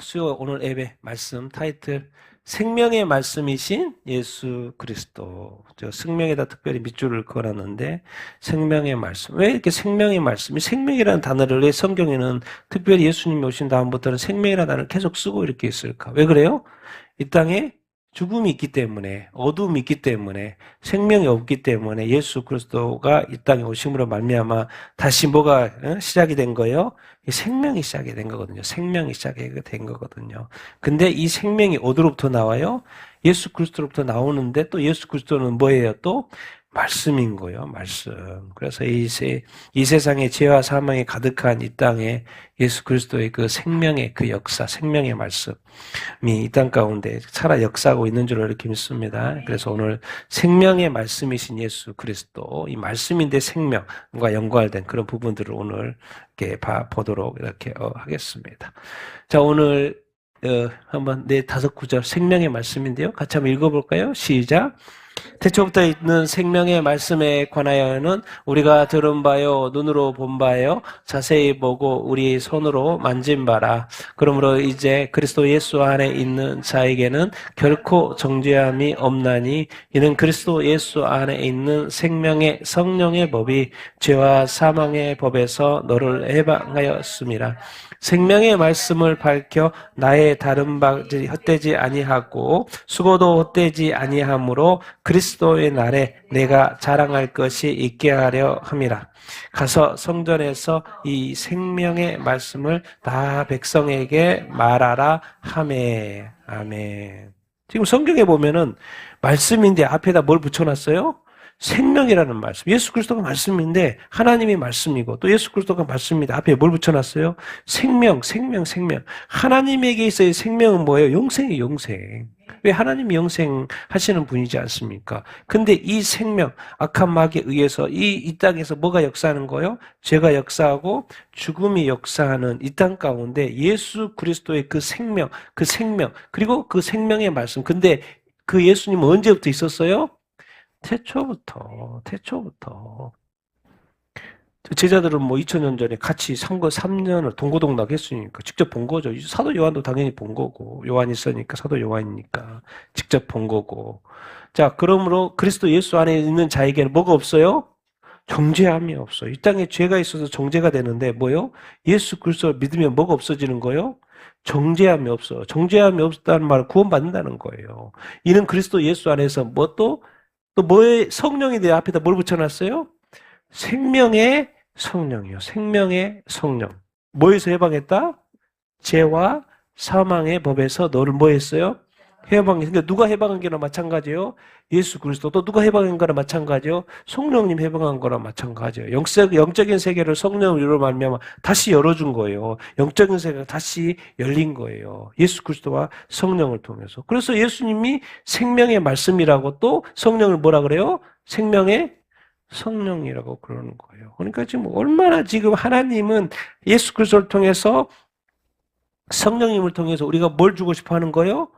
수요 오늘 예배 말씀 타이틀 생명의 말씀이신 예수 그리스도. 저 생명에다 특별히 밑줄을 그어놨는데 생명의 말씀. 왜 이렇게 생명의 말씀이 생명이라는 단어를 왜 성경에는 특별히 예수님이 오신 다음부터는 생명이라는 단어를 계속 쓰고 이렇게 있을까? 왜 그래요? 이 땅에 죽음이 있기 때문에, 어둠이 있기 때문에, 생명이 없기 때문에 예수 그리스도가 이 땅에 오심으로 말미암아 다시 뭐가 시작이 된 거예요? 이 생명이 시작이 된 거거든요. 생명이 시작이 된 거거든요. 근데 이 생명이 어디로부터 나와요? 예수 그리스도로부터 나오는데 또 예수 그리스도는 뭐예요? 또 말씀인 거예요. 말씀. 그래서 이 세상에 죄와 사망이 가득한 이 땅에 예수 그리스도의 그 생명의 그 역사, 생명의 말씀이 이 땅 가운데 살아 역사하고 있는 줄 이렇게 믿습니다. 그래서 오늘 생명의 말씀이신 예수 그리스도, 이 말씀인데 생명과 연관된 그런 부분들을 오늘 이렇게 보도록 이렇게 하겠습니다. 자, 오늘 한번 4-5구절 생명의 말씀인데요. 같이 한번 읽어볼까요? 시작. 태초부터 있는 생명의 말씀에 관하여는 우리가 들은 바요 눈으로 본 바요 자세히 보고 우리 손으로 만진 바라. 그러므로 이제 그리스도 예수 안에 있는 자에게는 결코 정죄함이 없나니 이는 그리스도 예수 안에 있는 생명의 성령의 법이 죄와 사망의 법에서 너를 해방하였음이라. 생명의 말씀을 밝혀 나의 다른 바들이 헛되지 아니하고 수고도 헛되지 아니하므로 그리스도의 날에 내가 자랑할 것이 있게 하려 함이라. 가서 성전에서 이 생명의 말씀을 다 백성에게 말하라 하매. 아멘. 지금 성경에 보면은 말씀인데 앞에다 뭘 붙여놨어요? 생명이라는 말씀. 예수 그리스도가 말씀인데 하나님이 말씀이고 또 예수 그리스도가 말씀입니다. 앞에 뭘 붙여놨어요? 생명, 생명, 생명. 하나님에게 있어의 생명은 뭐예요? 영생이에요, 영생. 왜 하나님이 영생하시는 분이지 않습니까? 근데 이 생명, 악한 마귀에 의해서 이 땅에서 뭐가 역사하는 거예요? 죄가 역사하고 죽음이 역사하는 이 땅 가운데 예수 그리스도의 그 생명, 그리고 그 생명의 말씀. 근데 그 예수님은 언제부터 있었어요? 태초부터. 제자들은 2000년 전에 같이 상거 3년을 동고동락 했으니까 직접 본 거죠. 사도 요한도 당연히 본 거고, 요한이 있으니까 사도 요한이니까 직접 본 거고. 자, 그러므로 그리스도 예수 안에 있는 자에게는 뭐가 없어요? 정죄함이 없어요. 이 땅에 죄가 있어서 정죄가 되는데 뭐요? 예수 그리스도를 믿으면 뭐가 없어지는 거예요? 정죄함이 없어. 정죄함이 없다는 말은 구원받는다는 거예요. 이는 그리스도 예수 안에서 또 뭐의 성령이 내 앞에다 뭘 붙여놨어요? 생명의 성령이요. 생명의 성령. 뭐에서 해방했다? 죄와 사망의 법에서 너를 뭐 했어요? 해방했어요. 그러니까 누가 해방한 거나 마찬가지예요? 예수 그리스도. 또 누가 해방한 거나 마찬가지예요? 성령님 해방한 거나 마찬가지예요. 영적인 세계를 성령으로 말미암아 다시 열어준 거예요. 영적인 세계가 다시 열린 거예요. 예수 그리스도와 성령을 통해서. 그래서 예수님이 생명의 말씀이라고 또 성령을 뭐라 그래요? 생명의 성령이라고 그러는 거예요. 그러니까 지금 얼마나 지금 하나님은 예수 그리스도를 통해서 성령님을 통해서 우리가 뭘 주고 싶어 하는 거예요?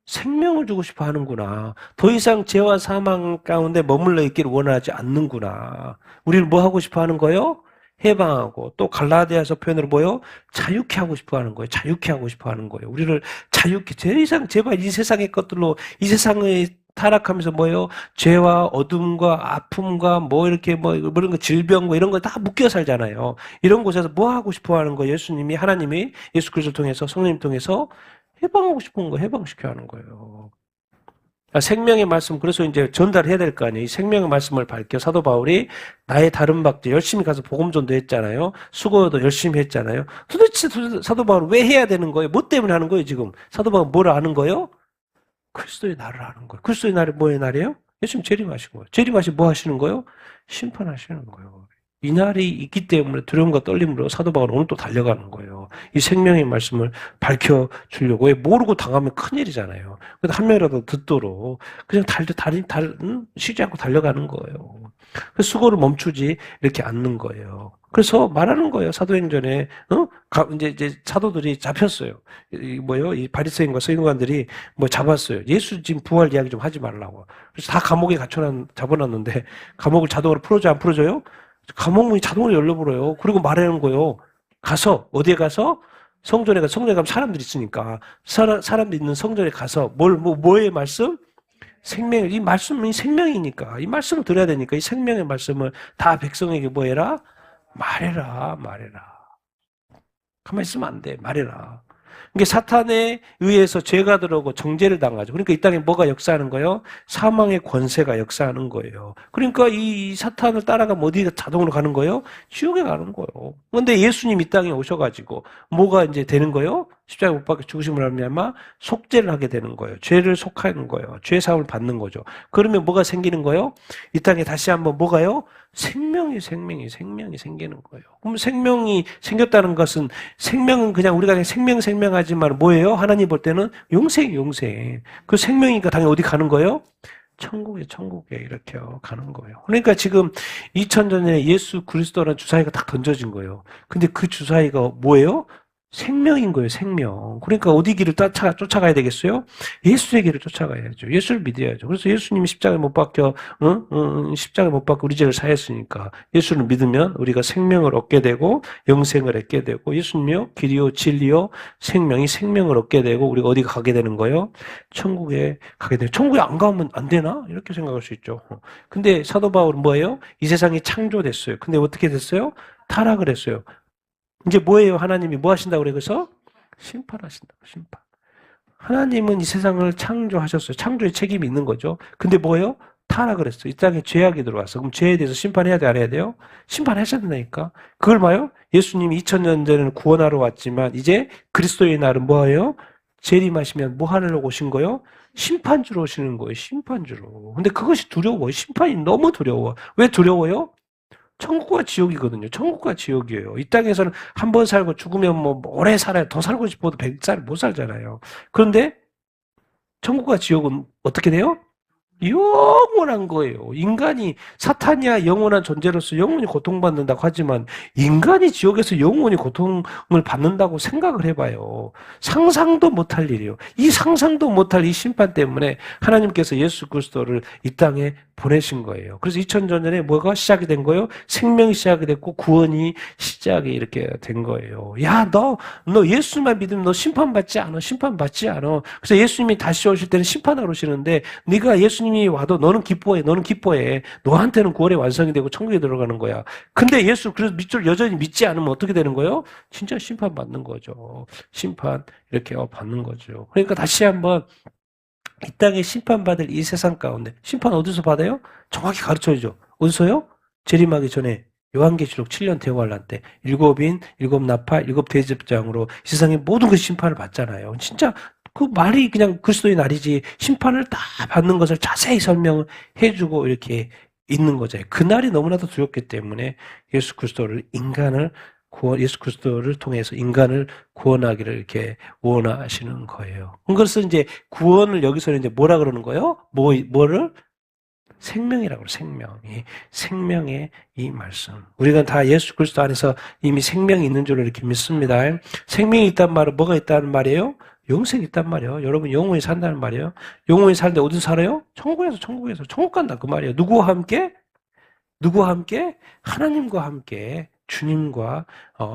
생명을 주고 싶어 하는구나. 더 이상 죄와 사망 가운데 머물러 있기를 원하지 않는구나. 우리를 뭐 하고 싶어 하는 거예요? 해방하고 또 갈라디아서 표현으로 뭐요? 자유케 하고 싶어 하는 거예요. 자유케 하고 싶어 하는 거예요. 우리를 자유케. 더 이상 제발 이 세상의 것들로 이 세상의 타락하면서 뭐예요? 죄와 어둠과 아픔과 이렇게 이런 거 질병과 이런 거 다 묶여 살잖아요. 이런 곳에서 뭐 하고 싶어 하는 거예요? 예수님이 하나님이 예수 그리스도를 통해서 성령님 통해서 해방하고 싶은 거 해방시켜 하는 거예요. 생명의 말씀, 그래서 이제 전달해야 될 거 아니에요. 이 생명의 말씀을 밝혀 사도 바울이 나의 다른 박들 열심히 가서 복음전도 했잖아요. 수고도 열심히 했잖아요. 도대체 사도 바울은 왜 해야 되는 거예요? 뭐 때문에 하는 거예요, 지금? 사도 바울은 뭘 아는 거예요? 그리스도의 날을 아는 거예요. 그리스도의 날이 뭐의 날이에요? 예수님 재림하신 거예요. 재림하시 뭐 하시는 거예요? 심판하시는 거예요. 이 날이 있기 때문에 두려움과 떨림으로 사도 바울은 오늘 또 달려가는 거예요. 이 생명의 말씀을 밝혀주려고. 왜 모르고 당하면 큰일이잖아요. 그래서 한 명이라도 듣도록 그냥 쉬지 않고 달려가는 거예요. 그래서 수고를 멈추지 이렇게 않는 거예요. 그래서 말하는 거예요. 사도행전에 이제 사도들이 잡혔어요. 이 바리새인과 서기관들이 잡았어요. 예수 지금 부활 이야기 좀 하지 말라고. 그래서 다 감옥에 잡아놨는데 감옥을 자동으로 풀어줘 안 풀어줘요? 감옥문이 자동으로 열려버려요. 그리고 말하는 거예요. 어디에 가서? 성전에 가면 사람들이 있으니까 사람들이 있는 성전에 가서 뭐의 말씀? 생명을 이 말씀이 생명이니까 이 말씀을 들어야 되니까 이 생명의 말씀을 다 백성에게 뭐 해라? 말해라. 가만히 있으면 안 돼. 말해라. 이게 사탄에 의해서 죄가 들어오고 정죄를 당하죠. 그러니까 이 땅에 뭐가 역사하는 거예요? 사망의 권세가 역사하는 거예요. 그러니까 이 사탄을 따라가면 어디가 자동으로 가는 거예요? 지옥에 가는 거예요. 그런데 예수님 이 땅에 오셔가지고 뭐가 이제 되는 거예요? 십자가에 못 박혀 죽으심을 하면 속죄를 하게 되는 거예요. 죄를 속하는 거예요. 죄 사함을 받는 거죠. 그러면 뭐가 생기는 거예요? 이 땅에 다시 한번 뭐가요? 생명이 생기는 거예요. 그럼 생명이 생겼다는 것은 생명은 그냥 우리가 그냥 생명하지만 뭐예요? 하나님 볼 때는 영생. 그 생명이니까 당연히 어디 가는 거예요? 천국에 이렇게 가는 거예요. 그러니까 지금 2000년 전에 예수 그리스도라는 주사위가 딱 던져진 거예요. 근데 그 주사위가 뭐예요? 생명인 거예요, 생명. 그러니까 어디 길을 쫓아가야 되겠어요? 예수의 길을 쫓아가야죠. 예수를 믿어야죠. 그래서 예수님이 십자가에 못 박혀, 십자가에 못 박혀 우리 죄를 사했으니까 예수를 믿으면 우리가 생명을 얻게 되고 영생을 얻게 되고 예수님이요, 길이요, 진리요, 생명을 얻게 되고 우리가 어디 가게 되는 거예요? 천국에 가게 돼요. 천국에 안 가면 안 되나? 이렇게 생각할 수 있죠. 근데 사도 바울은 뭐예요? 이 세상이 창조됐어요. 근데 어떻게 됐어요? 타락을 했어요. 이제 뭐예요? 하나님이 뭐 하신다고 그래? 그래서 심판하신다고, 심판. 하나님은 이 세상을 창조하셨어요. 창조의 책임이 있는 거죠. 근데 뭐예요? 타락을 했어요. 이 땅에 죄악이 들어왔어. 그럼 죄에 대해서 심판해야 돼, 안 해야 돼요? 심판하셔야 된다니까. 그걸 봐요? 예수님이 2000년 전에는 구원하러 왔지만 이제 그리스도의 날은 뭐예요? 재림하시면 뭐 하려고 오신 거예요? 심판주로 오시는 거예요. 심판주로. 근데 그것이 두려워요. 심판이 너무 두려워. 왜 두려워요? 천국과 지옥이거든요. 천국과 지옥이에요. 이 땅에서는 한 번 살고 죽으면 뭐 오래 살아요. 더 살고 싶어도 100살 못 살잖아요. 그런데 천국과 지옥은 어떻게 돼요? 영원한 거예요. 인간이 사탄이야 영원한 존재로서 영원히 고통받는다고 하지만 인간이 지옥에서 영원히 고통을 받는다고 생각을 해봐요. 상상도 못할 일이에요. 이 상상도 못할 이 심판 때문에 하나님께서 예수 그리스도를 이 땅에 보내신 거예요. 그래서 2000년 전에 뭐가 시작이 된 거예요? 생명이 시작이 됐고 구원이 시작이 이렇게 된 거예요. 야, 너 예수만 믿으면 너 심판받지 않아. 심판받지 않아. 그래서 예수님이 다시 오실 때는 심판하러 오시는데 네가 예수님이 와도 너는 기뻐해. 너한테는 구원의 완성이 되고 천국에 들어가는 거야. 근데 예수 그래서 여전히 믿지 않으면 어떻게 되는 거예요? 진짜 심판받는 거죠. 심판 이렇게 받는 거죠. 그러니까 다시 한번 이 땅에 심판받을 이 세상 가운데 심판 어디서 받아요? 정확히 가르쳐야죠. 어디서요? 재림하기 전에 요한계시록 7년 대환란 때 일곱 나팔, 일곱 대접장으로 이 세상의 모든 그 심판을 받잖아요. 진짜 그 말이 그냥 그리스도의 날이지 심판을 다 받는 것을 자세히 설명을 해주고 이렇게 있는 거죠. 그날이 너무나도 두렵기 때문에 예수 그리스도를 통해서 인간을 구원하기를 이렇게 원하시는 거예요. 그것은 이제 구원을 여기서는 이제 뭐라 그러는 거예요? 뭐를? 생명이라고 그래요. 생명의 이 말씀. 우리가 다 예수 그리스도 안에서 이미 생명이 있는 줄로 이렇게 믿습니다. 생명이 있단 말은 뭐가 있다는 말이에요? 영생이 있단 말이에요. 여러분 영원히 산다는 말이에요. 영원히 사는데 어디서 살아요? 천국에서 천국 간다 그 말이에요. 누구와 함께? 하나님과 함께, 주님과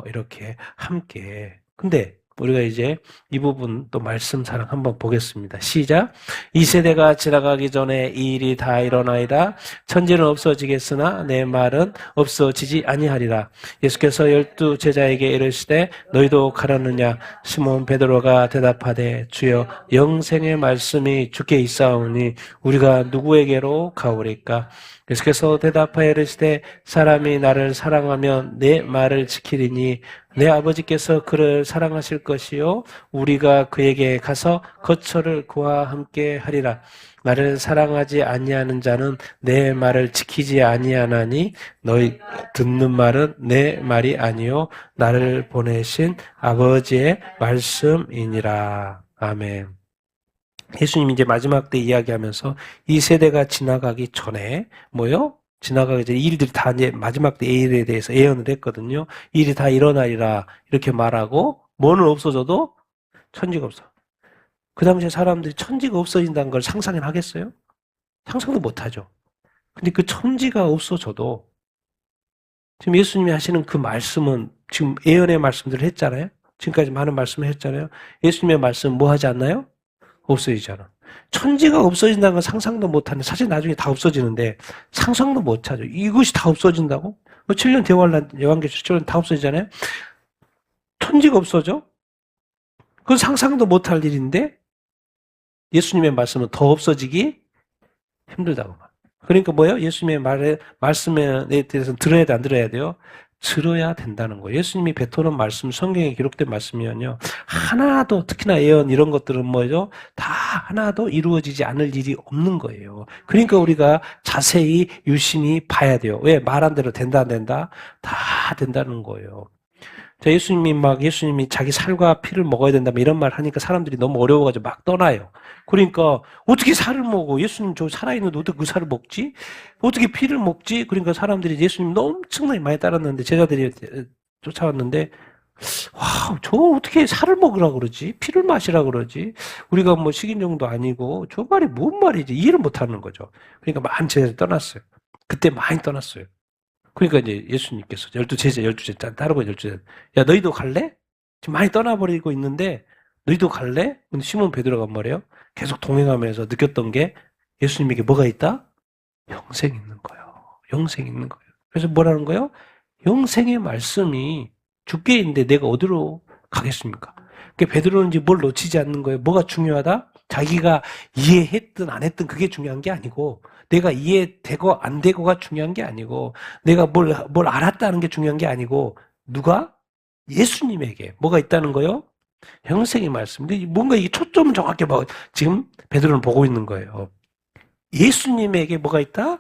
이렇게 함께. 근데 우리가 이제 이 부분 또 말씀 사랑 한번 보겠습니다. 시작. 이 세대가 지나가기 전에 이 일이 다 일어나이다. 천지는 없어지겠으나 내 말은 없어지지 아니하리라. 예수께서 12 제자에게 이르시되 너희도 가라느냐? 시몬 베드로가 대답하되 주여 영생의 말씀이 주께 있사오니 우리가 누구에게로 가오리까? 예수께서 대답하여 이르시되 사람이 나를 사랑하면 내 말을 지키리니 내 아버지께서 그를 사랑하실 것이요 우리가 그에게 가서 거처를 그와 함께 하리라. 나를 사랑하지 아니하는 자는 내 말을 지키지 아니하나니 너희 듣는 말은 내 말이 아니요 나를 보내신 아버지의 말씀이니라. 아멘. 예수님이 이제 마지막 때 이야기하면서 이 세대가 지나가기 전에 지나가기 전에 이 일들이 다 이제 마지막 때 이 일에 대해서 예언을 했거든요. 이 일이 다 일어나리라 이렇게 말하고 뭐는 없어져도 천지가 없어. 그 당시에 사람들이 천지가 없어진다는 걸 상상을 하겠어요? 상상도 못하죠. 근데 그 천지가 없어져도 지금 예수님이 하시는 그 말씀은 지금 예언의 말씀들을 했잖아요. 지금까지 많은 말씀을 했잖아요. 예수님의 말씀 뭐 하지 않나요? 없어지잖아. 천지가 없어진다는 건 상상도 못하는데 사실 나중에 다 없어지는데 상상도 못 하죠. 이것이 다 없어진다고? 뭐 7년 대환란 요한계시록 7년 다 없어지잖아요. 천지가 없어져? 그건 상상도 못할 일인데 예수님의 말씀은 더 없어지기 힘들다고. 그러니까 뭐예요? 예수님의 말씀에 대해서 들어야 돼, 안 들어야 돼요? 들어야 된다는 거예요. 예수님이 베토는 말씀, 성경에 기록된 말씀이면요. 하나도, 특히나 예언 이런 것들은 뭐죠? 다 하나도 이루어지지 않을 일이 없는 거예요. 그러니까 우리가 자세히 유심히 봐야 돼요. 왜? 말한 대로 된다, 안 된다? 다 된다는 거예요. 자, 예수님이 자기 살과 피를 먹어야 된다면 이런 말 하니까 사람들이 너무 어려워가지고 막 떠나요. 그러니까 어떻게 살을 먹어? 예수님 저 살아있는데 어떻게 그 살을 먹지? 어떻게 피를 먹지? 그러니까 사람들이 예수님 엄청나게 많이 따랐는데 제자들이 쫓아왔는데 와, 저 어떻게 살을 먹으라 그러지? 피를 마시라 그러지? 우리가 뭐 식인종도 아니고 저 말이 뭔 말이지? 이해를 못 하는 거죠. 그러니까 많은 제자들이 떠났어요. 그때 많이 떠났어요. 그러니까 이제 예수님께서 열두 제자 따르고 열두 제자, 야 너희도 갈래? 지금 많이 떠나버리고 있는데 너희도 갈래? 근데 시몬 베드로가 말이에요. 계속 동행하면서 느꼈던 게 예수님에게 뭐가 있다? 영생이 있는 거예요. 영생이 있는 거예요. 그래서 뭐라는 거예요? 영생의 말씀이 주께 있는데 내가 어디로 가겠습니까? 그러니까 베드로는 이제 뭘 놓치지 않는 거예요. 뭐가 중요하다? 자기가 이해했든 안 했든 그게 중요한 게 아니고 내가 이해되고 안 되고가 중요한 게 아니고 내가 뭘 알았다는 게 중요한 게 아니고 누가? 예수님에게 뭐가 있다는 거요? 영생의 말씀. 근데 뭔가 이게 초점은 정확히 지금 베드로는 보고 있는 거예요. 예수님에게 뭐가 있다?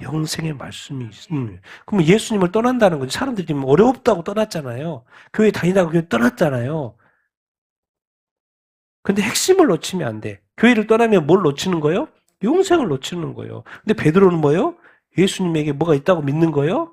영생의 말씀이 있습니다. 그러면 예수님을 떠난다는 거지. 사람들이 지금 어렵다고 떠났잖아요. 교회 다니다가 교회 떠났잖아요. 근데 핵심을 놓치면 안 돼. 교회를 떠나면 뭘 놓치는 거예요? 영생을 놓치는 거예요. 근데 베드로는 뭐예요? 예수님에게 뭐가 있다고 믿는 거예요?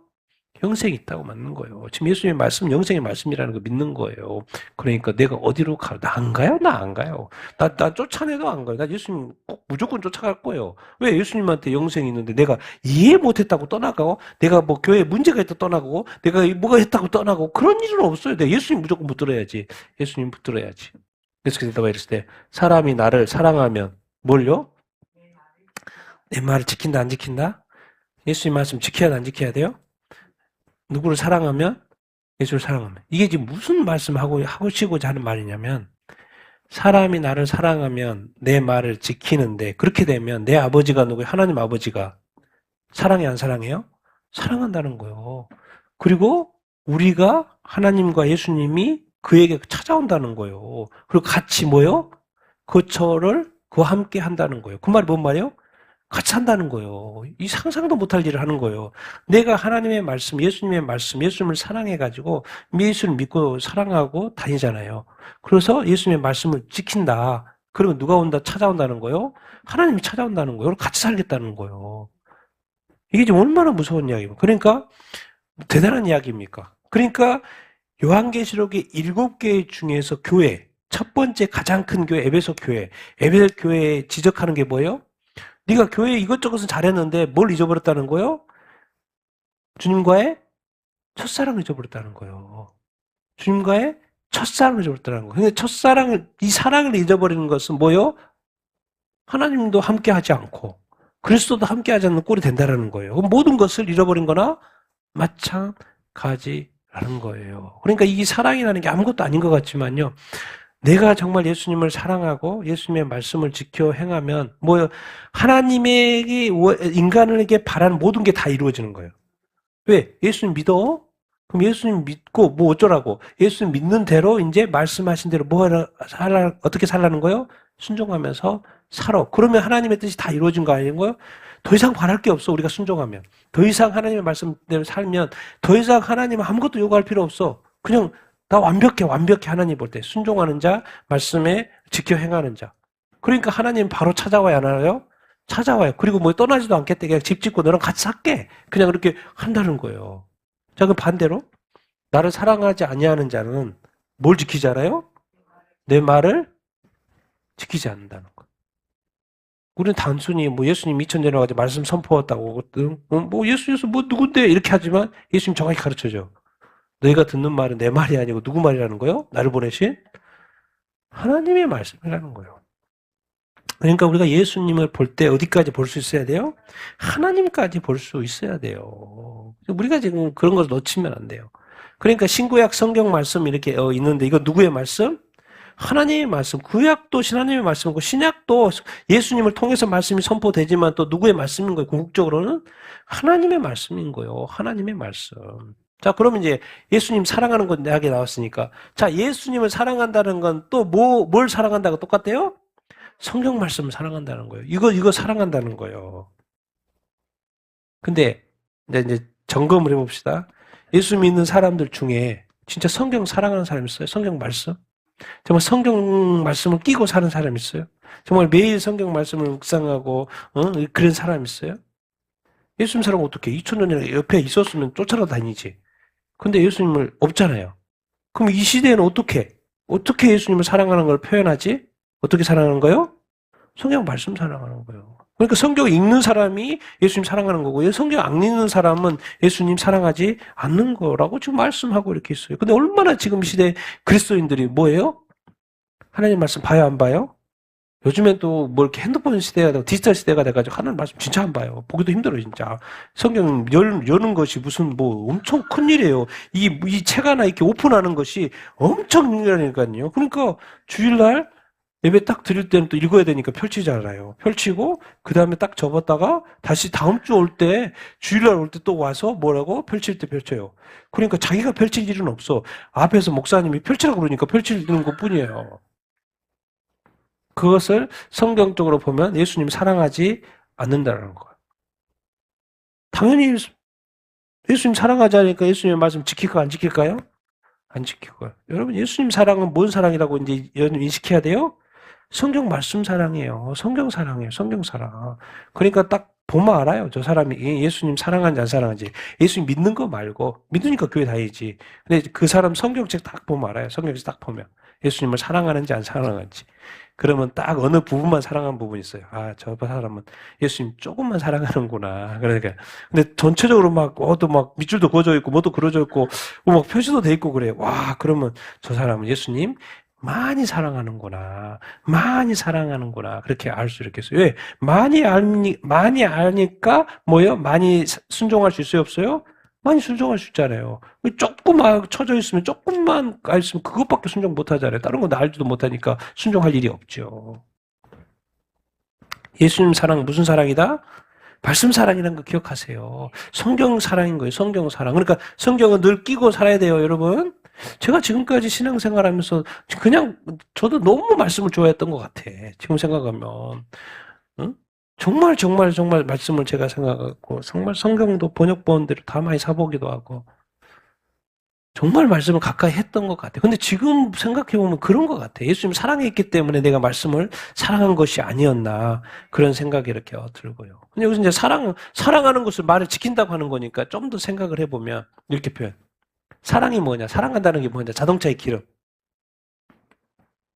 영생이 있다고 믿는 거예요. 지금 예수님의 말씀, 영생의 말씀이라는 거 믿는 거예요. 그러니까 내가 어디로 가? 나 안 가요? 나 안 가요. 나 쫓아내도 안 가요. 나 예수님 꼭 무조건 쫓아갈 거예요. 왜? 예수님한테 영생이 있는데 내가 이해 못했다고 떠나가고, 내가 뭐 교회에 문제가 있다고 떠나가고, 내가 뭐가 했다고 떠나고, 그런 일은 없어요. 내가 예수님 무조건 붙들어야지. 예수님 붙들어야지. 그래서 대답을 했을 때, 사람이 나를 사랑하면, 뭘요? 내 말을 지킨다, 안 지킨다? 예수님 말씀 지켜야 돼, 안 지켜야 돼요? 누구를 사랑하면? 예수를 사랑하면. 이게 지금 무슨 하시고자 하는 말이냐면, 사람이 나를 사랑하면 내 말을 지키는데, 그렇게 되면 내 아버지가 누구예요? 하나님 아버지가 사랑해, 안 사랑해요? 사랑한다는 거예요. 그리고 우리가 하나님과 예수님이 그에게 찾아온다는 거예요. 그리고 같이 뭐요? 그와 함께 한다는 거예요. 그 말이 뭔 말이에요? 같이 한다는 거예요. 이 상상도 못할 일을 하는 거예요. 내가 하나님의 말씀, 예수님의 말씀, 예수님을 사랑해가지고 예수를 믿고 사랑하고 다니잖아요. 그래서 예수님의 말씀을 지킨다. 그러면 누가 찾아온다는 거예요? 하나님이 찾아온다는 거예요. 같이 살겠다는 거예요. 이게 지금 얼마나 무서운 이야기입니까? 그러니까 대단한 이야기입니까? 그러니까 요한계시록의 7개 중에서 교회, 첫 번째 가장 큰 교회 에베소 교회에 지적하는 게 뭐예요? 네가 교회에 이것저것은 잘했는데 뭘 잊어버렸다는 거예요? 주님과의 첫사랑을 잊어버렸다는 거예요. 주님과의 첫사랑을 잊어버렸다는 거예요. 근데 이 사랑을 잊어버리는 것은 뭐예요? 하나님도 함께 하지 않고 그리스도도 함께 하지 않는 꼴이 된다는 거예요. 모든 것을 잃어버린 거나 마찬가지라는 거예요. 그러니까 이 사랑이라는 게 아무것도 아닌 것 같지만요. 내가 정말 예수님을 사랑하고 예수님의 말씀을 지켜 행하면 뭐요? 하나님에게 인간에게 바라는 모든 게 다 이루어지는 거예요. 왜? 예수님 믿어? 그럼 예수님 믿고 뭐 어쩌라고? 예수님 믿는 대로 이제 말씀하신 대로 어떻게 살라는 거예요? 순종하면서 살아. 그러면 하나님의 뜻이 다 이루어진 거 아닌가요? 더 이상 바랄 게 없어. 우리가 순종하면. 더 이상 하나님의 말씀대로 살면 더 이상 하나님은 아무것도 요구할 필요 없어. 그냥 나 완벽해 하나님 볼 때. 순종하는 자, 말씀에 지켜 행하는 자. 그러니까 하나님 바로 찾아와야 하나요? 찾아와요. 그리고 뭐 떠나지도 않겠대. 그냥 집 짓고 너랑 같이 살게. 그냥 그렇게 한다는 거예요. 자, 그럼 반대로 나를 사랑하지 아니하는 자는 뭘 지키지 않아요? 내 말을 지키지 않는다는 거예요. 우리는 단순히 뭐 예수님 2000년에 와서 말씀 선포했다고 뭐 예수 뭐 누군데 이렇게 하지만 예수님 정확히 가르쳐줘. 너희가 듣는 말은 내 말이 아니고 누구 말이라는 거예요? 나를 보내신 하나님의 말씀이라는 거예요. 그러니까 우리가 예수님을 볼 때 어디까지 볼 수 있어야 돼요? 하나님까지 볼 수 있어야 돼요. 우리가 지금 그런 걸 놓치면 안 돼요. 그러니까 신구약 성경 말씀 이렇게 있는데 이거 누구의 말씀? 하나님의 말씀. 구약도 하나님의 말씀이고 신약도 예수님을 통해서 말씀이 선포되지만 또 누구의 말씀인 거예요? 궁극적으로는 하나님의 말씀인 거예요. 하나님의 말씀. 자, 그러면 이제 예수님 사랑하는 건 대학에 나왔으니까. 자, 예수님을 사랑한다는 건 또 뭘 사랑한다고 똑같아요? 성경 말씀을 사랑한다는 거예요. 이거 사랑한다는 거예요. 근데 이제 점검을 해봅시다. 예수 믿는 사람들 중에 진짜 성경 사랑하는 사람 있어요? 성경 말씀? 정말 성경 말씀을 끼고 사는 사람 있어요? 정말 매일 성경 말씀을 묵상하고 그런 사람 있어요? 예수님 사랑 어떻게 2000년이나 옆에 있었으면 쫓아라 다니지. 근데 예수님을 없잖아요. 그럼 이 시대에는 어떻게 예수님을 사랑하는 걸 표현하지? 어떻게 사랑하는 거요? 성경 말씀 사랑하는 거예요. 그러니까 성경 읽는 사람이 예수님 사랑하는 거고요. 성경 안 읽는 사람은 예수님 사랑하지 않는 거라고 지금 말씀하고 이렇게 있어요. 근데 얼마나 지금 시대 그리스도인들이 뭐예요? 하나님 말씀 봐요, 안 봐요? 요즘엔 또 뭐 이렇게 핸드폰 시대가 되고 디지털 시대가 돼가지고 하나님 말씀 진짜 안 봐요. 보기도 힘들어요, 진짜. 성경 여는 것이 무슨 뭐 엄청 큰 일이에요. 이 책 하나 이렇게 오픈하는 것이 엄청 일이라니까요. 그러니까 주일날 예배 딱 드릴 때는 또 읽어야 되니까 펼치잖아요. 펼치고 그 다음에 딱 접었다가 다시 다음 주 올 때 주일날 올 때 또 와서 뭐라고? 펼칠 때 펼쳐요. 그러니까 자기가 펼칠 일은 없어. 앞에서 목사님이 펼치라고 그러니까 펼치는 것뿐이에요. 그것을 성경적으로 보면 예수님 사랑하지 않는다는 거예요. 당연히 예수님 사랑하지 않으니까 예수님의 말씀 지킬까 안 지킬까요? 안 지킬 거예요. 여러분 예수님 사랑은 뭔 사랑이라고 이제 인식해야 돼요? 성경 말씀 사랑이에요. 성경 사랑이에요. 성경 사랑. 그러니까 딱 보면 알아요. 저 사람이 예수님 사랑하는지 안 사랑하는지. 예수님 믿는 거 말고 믿으니까 교회 다니지. 근데 그 사람 성경책 딱 보면 알아요. 성경책 딱 보면 예수님을 사랑하는지 안 사랑하는지. 그러면 딱 어느 부분만 사랑하는 부분이 있어요. 아, 저 사람은 예수님 조금만 사랑하는구나. 그러니까 근데 전체적으로 막 또 막 밑줄도 그어져 있고 뭐도 그려져 있고 막 표시도 돼 있고 그래요. 와, 그러면 저 사람은 예수님 많이 사랑하는구나. 많이 사랑하는구나. 그렇게 알 수 있겠어요. 왜? 많이 아니까 뭐예요? 많이 순종할 수 있어요? 없어요? 많이 순종할 수 있잖아요. 조금만 쳐져 있으면 조금만 알있으면 그것밖에 순종 못 하잖아요. 다른 건 알지도 못하니까 순종할 일이 없죠. 예수님 사랑 무슨 사랑이다? 말씀 사랑이라는 거 기억하세요. 성경 사랑인 거예요. 성경 사랑. 그러니까 성경은 늘 끼고 살아야 돼요, 여러분. 제가 지금까지 신앙생활하면서 그냥 저도 너무 말씀을 좋아했던 것 같아. 지금 생각하면. 응? 정말 말씀을 제가 생각하고 정말 성경도 번역본대로 다 많이 사보기도 하고 정말 말씀을 가까이 했던 것 같아. 근데 지금 생각해보면 그런 것 같아. 예수님 사랑했기 때문에 내가 말씀을 사랑한 것이 아니었나 그런 생각이 이렇게 들고요. 근데 여기서 이제 사랑하는 것을 말을 지킨다고 하는 거니까 좀 더 생각을 해보면 이렇게 표현. 사랑이 뭐냐? 사랑한다는 게 뭐냐? 자동차의 기름.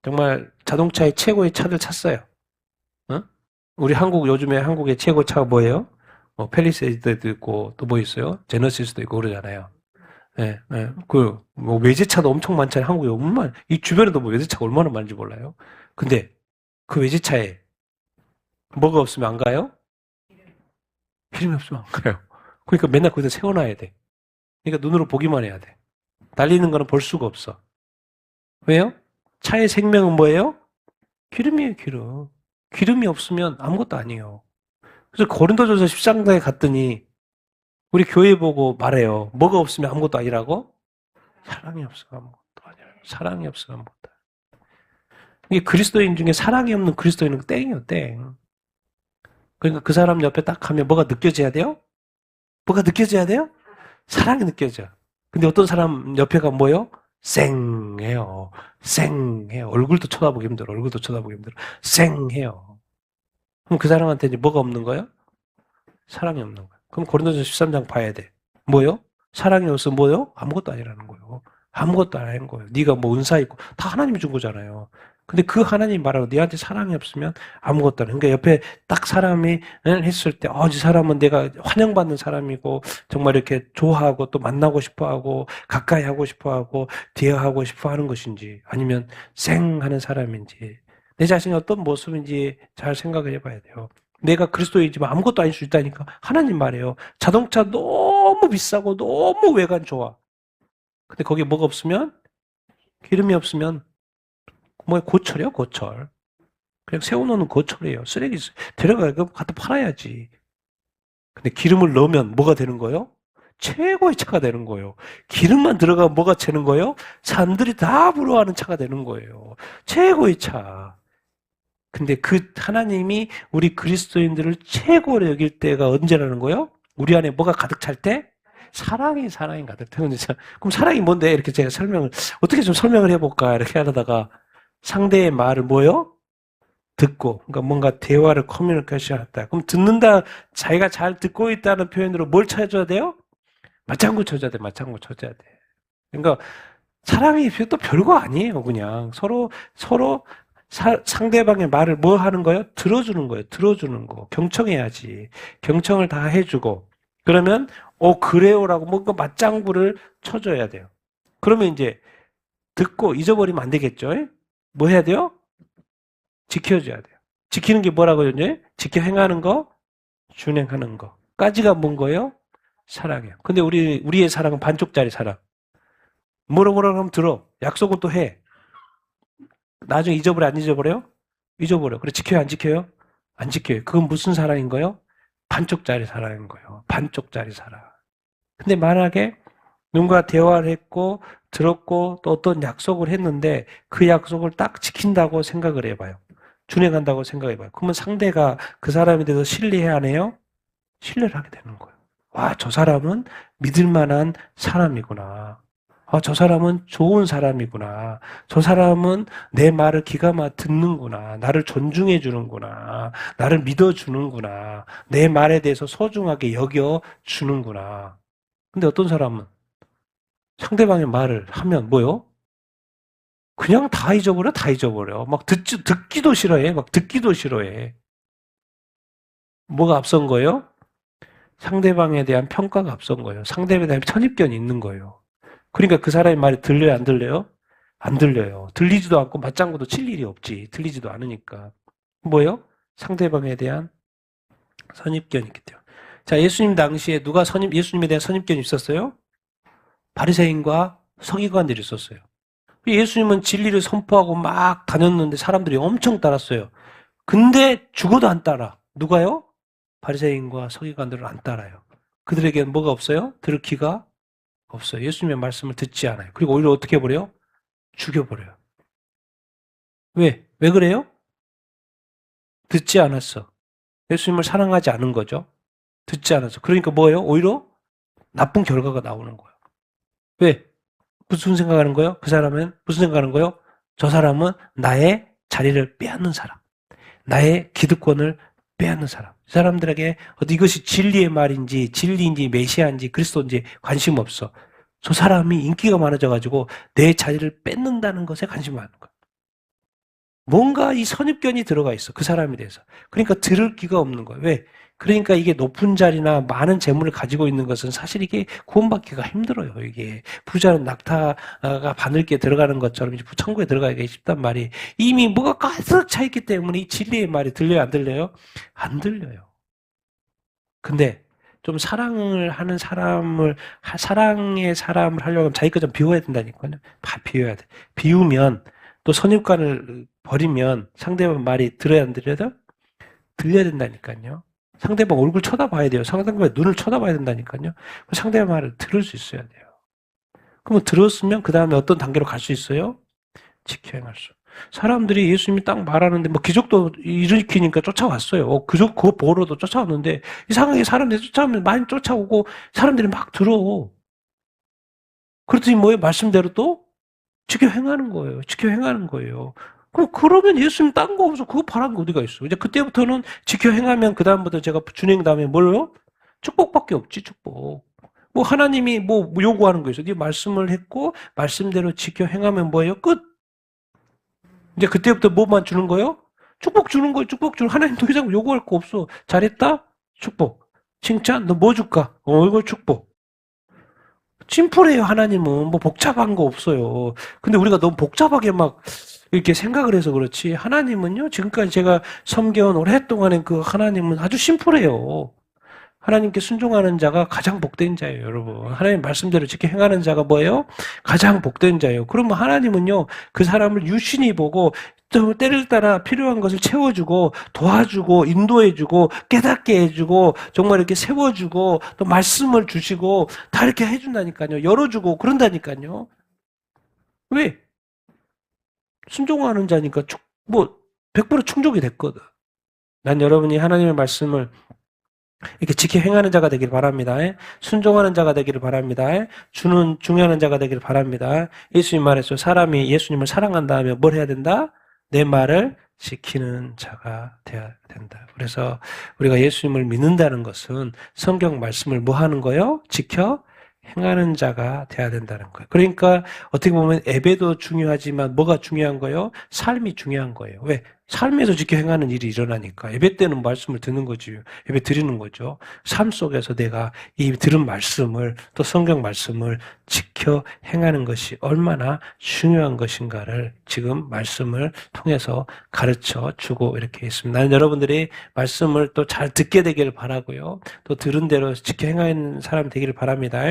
정말 자동차의 최고의 차들 찾어요. 어? 우리 요즘에 한국의 최고 차가 뭐예요? 팰리세이드도 있고, 또 뭐 있어요? 제너시스도 있고 그러잖아요. 예, 예. 뭐 외제차도 엄청 많잖아요. 한국에 얼마나, 이 주변에도 뭐 외제차가 얼마나 많은지 몰라요. 근데 그 외제차에 뭐가 없으면 안 가요? 기름이 없으면 안 가요. 그러니까 맨날 거기다 세워놔야 돼. 그러니까 눈으로 보기만 해야 돼. 달리는 거는 볼 수가 없어. 왜요? 차의 생명은 뭐예요? 기름이에요, 기름. 기름이 없으면 아무것도 아니에요. 그래서 고린도전서 13장에 갔더니 우리 교회 보고 말해요. 뭐가 없으면 아무것도 아니라고? 사랑이 없으면 아무것도 아니라. 사랑이 없으면 아무것도 아니라. 이게 그리스도인 중에 사랑이 없는 그리스도인은 땡이에요, 땡. 그러니까 그 사람 옆에 딱 가면 뭐가 느껴져야 돼요? 뭐가 느껴져야 돼요? 사랑이 느껴져. 근데 어떤 사람 옆에 가면 뭐요? 쌩해요. 쌩해요. 얼굴도 쳐다보기 힘들어. 얼굴도 쳐다보기 힘들어. 쌩해요. 그럼 그 사람한테 이제 뭐가 없는 거예요? 사랑이 없는 거예요. 그럼 고린도전서 13장 봐야 돼. 뭐요? 사랑이 없어 뭐요? 아무것도 아니라는 거예요. 아무것도 아닌 거예요. 네가 뭐 은사 있고 다 하나님이 준 거잖아요. 근데 그 하나님 말하고 너한테 사랑이 없으면 아무것도 안 해. 그러니까 옆에 딱 사람이 했을 때, 이 사람은 내가 환영받는 사람이고, 정말 이렇게 좋아하고, 또 만나고 싶어 하고, 가까이 하고 싶어 하고, 대화하고 싶어 하는 것인지, 아니면 쌩 하는 사람인지, 내 자신이 어떤 모습인지 잘 생각을 해봐야 돼요. 내가 그리스도인지만 아무것도 아닐 수 있다니까. 하나님 말이에요. 자동차 너무 비싸고, 너무 외관 좋아. 근데 거기에 뭐가 없으면, 기름이 없으면, 고철이요, 고철. 그냥 세워놓는 고철이에요. 쓰레기 데려가서 갖다 팔아야지. 근데 기름을 넣으면 뭐가 되는 거예요? 최고의 차가 되는 거예요. 기름만 들어가면 뭐가 되는 거예요? 사람들이 다 부러워하는 차가 되는 거예요. 최고의 차. 근데 그 하나님이 우리 그리스도인들을 최고로 여길 때가 언제라는 거예요? 우리 안에 뭐가 가득 찰 때? 사랑이 가득 차는. 그럼 사랑이 뭔데? 이렇게 제가 어떻게 좀 설명을 해볼까? 이렇게 하다가 상대의 말을 뭐요? 듣고, 그러니까 뭔가 대화를 커뮤니케이션 했다. 그럼 듣는다, 자기가 잘 듣고 있다는 표현으로 뭘 찾아줘야 돼요? 맞장구 쳐줘야 돼, 맞장구 쳐줘야 돼. 그러니까 사랑이 또 별거 아니에요, 그냥. 서로 상대방의 말을 뭐 하는 거예요? 들어주는 거예요, 들어주는 거. 경청해야지. 경청을 다 해주고. 그러면, 그래요라고 뭔가 맞장구를 쳐줘야 돼요. 그러면 이제 듣고 잊어버리면 안 되겠죠? 뭐 해야 돼요? 지켜줘야 돼요. 지키는 게 뭐라고요, 이제? 지켜 행하는 거, 준행하는 거. 까지가 뭔 거예요? 사랑이에요. 근데 우리의 사랑은 반쪽짜리 사랑. 뭐라 하면 들어. 약속을 또 해. 나중에 잊어버려, 안 잊어버려요? 잊어버려. 그래, 지켜요, 안 지켜요? 안 지켜요. 그건 무슨 사랑인 거예요? 반쪽짜리 사랑인 거예요. 반쪽짜리 사랑. 근데 만약에 누군가 대화를 했고, 들었고, 또 어떤 약속을 했는데, 그 약속을 딱 지킨다고 생각을 해봐요. 준행한다고 생각해봐요. 그러면 상대가 그 사람에 대해서 신뢰해야 하네요? 신뢰를 하게 되는 거예요. 와, 저 사람은 믿을 만한 사람이구나. 저 사람은 좋은 사람이구나. 저 사람은 내 말을 기가 막히게 듣는구나. 나를 존중해 주는구나. 나를 믿어 주는구나. 내 말에 대해서 소중하게 여겨 주는구나. 근데 어떤 사람은 상대방의 말을 하면 뭐요? 그냥 다 잊어버려, 다 잊어버려. 막 듣기도 싫어해. 막 듣기도 싫어해. 뭐가 앞선 거예요? 상대방에 대한 평가가 앞선 거예요. 상대방에 대한 선입견이 있는 거예요. 그러니까 그 사람의 말이 들려요, 안 들려요? 안 들려요. 들리지도 않고 맞장구도 칠 일이 없지. 들리지도 않으니까. 뭐예요? 상대방에 대한 선입견이 있기 때문에. 자, 예수님 당시에 누가 예수님에 대한 선입견이 있었어요? 바리새인과 서기관들이 있었어요. 예수님은 진리를 선포하고 막 다녔는데 사람들이 엄청 따랐어요. 근데 죽어도 안 따라. 누가요? 바리새인과 서기관들은 안 따라요. 그들에게는 뭐가 없어요? 들을 기가 없어요. 예수님의 말씀을 듣지 않아요. 그리고 오히려 어떻게 해버려요? 죽여버려요. 왜? 왜 그래요? 듣지 않았어. 예수님을 사랑하지 않은 거죠. 듣지 않았어. 그러니까 뭐예요? 오히려 나쁜 결과가 나오는 거예요. 왜? 무슨 생각하는 거예요? 그 사람은 무슨 생각하는 거예요? 저 사람은 나의 자리를 빼앗는 사람. 나의 기득권을 빼앗는 사람. 이 사람들에게 이것이 진리의 말인지 진리인지 메시아인지 그리스도인지 관심 없어. 저 사람이 인기가 많아져가지고 내 자리를 뺏는다는 것에 관심이 많은 거야. 뭔가 이 선입견이 들어가 있어. 그 사람에 대해서. 그러니까 들을 기가 없는 거야. 왜? 그러니까 이게 높은 자리나 많은 재물을 가지고 있는 것은 사실 이게 구원받기가 힘들어요. 이게 부자는 낙타가 바늘기에 들어가는 것처럼 천국에 들어가기가 쉽단 말이 이미 뭐가 가득 차 있기 때문에 이 진리의 말이 들려요, 안 들려요? 안 들려요. 근데 좀 사랑을 하는 사랑의 사람을 하려면 자기 것 좀 비워야 된다니까요. 다 비워야 돼. 비우면 또 선입관을 버리면 상대방 말이 들어야 안 들려요? 들려야 된다니까요. 상대방 얼굴 쳐다봐야 돼요. 상대방의 눈을 쳐다봐야 된다니까요. 상대방 말을 들을 수 있어야 돼요. 그러면 들었으면 그 다음에 어떤 단계로 갈 수 있어요? 지켜 행할 수. 사람들이 예수님이 딱 말하는데 뭐 기적도 일으키니까 쫓아왔어요. 그거 보러도 쫓아왔는데 이상하게 사람들이 쫓아오면 많이 쫓아오고 사람들이 막 들어. 그랬더니 뭐예요? 말씀대로 또 지켜 행하는 거예요. 지켜 행하는 거예요. 그러면 예수님 딴 거 없어. 그거 바라는 게 어디가 있어. 이제 그때부터는 지켜 행하면 그다음부터 제가 준행 다음에 뭘요? 축복밖에 없지, 축복. 뭐 하나님이 뭐 요구하는 거 있어. 네 말씀을 했고 말씀대로 지켜 행하면 뭐예요? 끝. 이제 그때부터 뭐만 주는 거예요? 축복 주는 거예요. 축복 주는. 하나님 더 이상 요구할 거 없어. 잘했다? 축복. 칭찬? 너 뭐 줄까? 이거 축복. 심플해요. 하나님은 뭐 복잡한 거 없어요. 근데 우리가 너무 복잡하게 막 이렇게 생각을 해서 그렇지, 하나님은요, 지금까지 제가 섬겨온 오랫동안의 그 하나님은 아주 심플해요. 하나님께 순종하는 자가 가장 복된 자예요, 여러분. 하나님 말씀대로 지켜 행하는 자가 뭐예요? 가장 복된 자예요. 그러면 하나님은요, 그 사람을 유심히 보고 또 때를 따라 필요한 것을 채워주고 도와주고 인도해주고 깨닫게 해주고 정말 이렇게 세워주고 또 말씀을 주시고 다 이렇게 해준다니까요. 열어주고 그런다니까요. 왜? 순종하는 자니까 100% 충족이 됐거든. 난 여러분이 하나님의 말씀을 이렇게 지켜 행하는 자가 되기를 바랍니다. 순종하는 자가 되기를 바랍니다. 중요한 자가 되기를 바랍니다. 예수님 말했죠. 사람이 예수님을 사랑한다면 뭘 해야 된다? 내 말을 지키는 자가 되어야 된다. 그래서 우리가 예수님을 믿는다는 것은 성경 말씀을 뭐 하는 거요? 지켜 행하는 자가 돼야 된다는 거예요. 그러니까 어떻게 보면 예배도 중요하지만 뭐가 중요한 거예요? 삶이 중요한 거예요. 왜? 삶에서 지켜 행하는 일이 일어나니까. 예배 때는 말씀을 듣는 거지. 예배 드리는 거죠. 삶 속에서 내가 이 들은 말씀을 또 성경 말씀을 지켜 행하는 것이 얼마나 중요한 것인가를 지금 말씀을 통해서 가르쳐 주고 이렇게 있습니다. 나는 여러분들이 말씀을 또 잘 듣게 되기를 바라고요. 또 들은 대로 지켜 행하는 사람 되기를 바랍니다.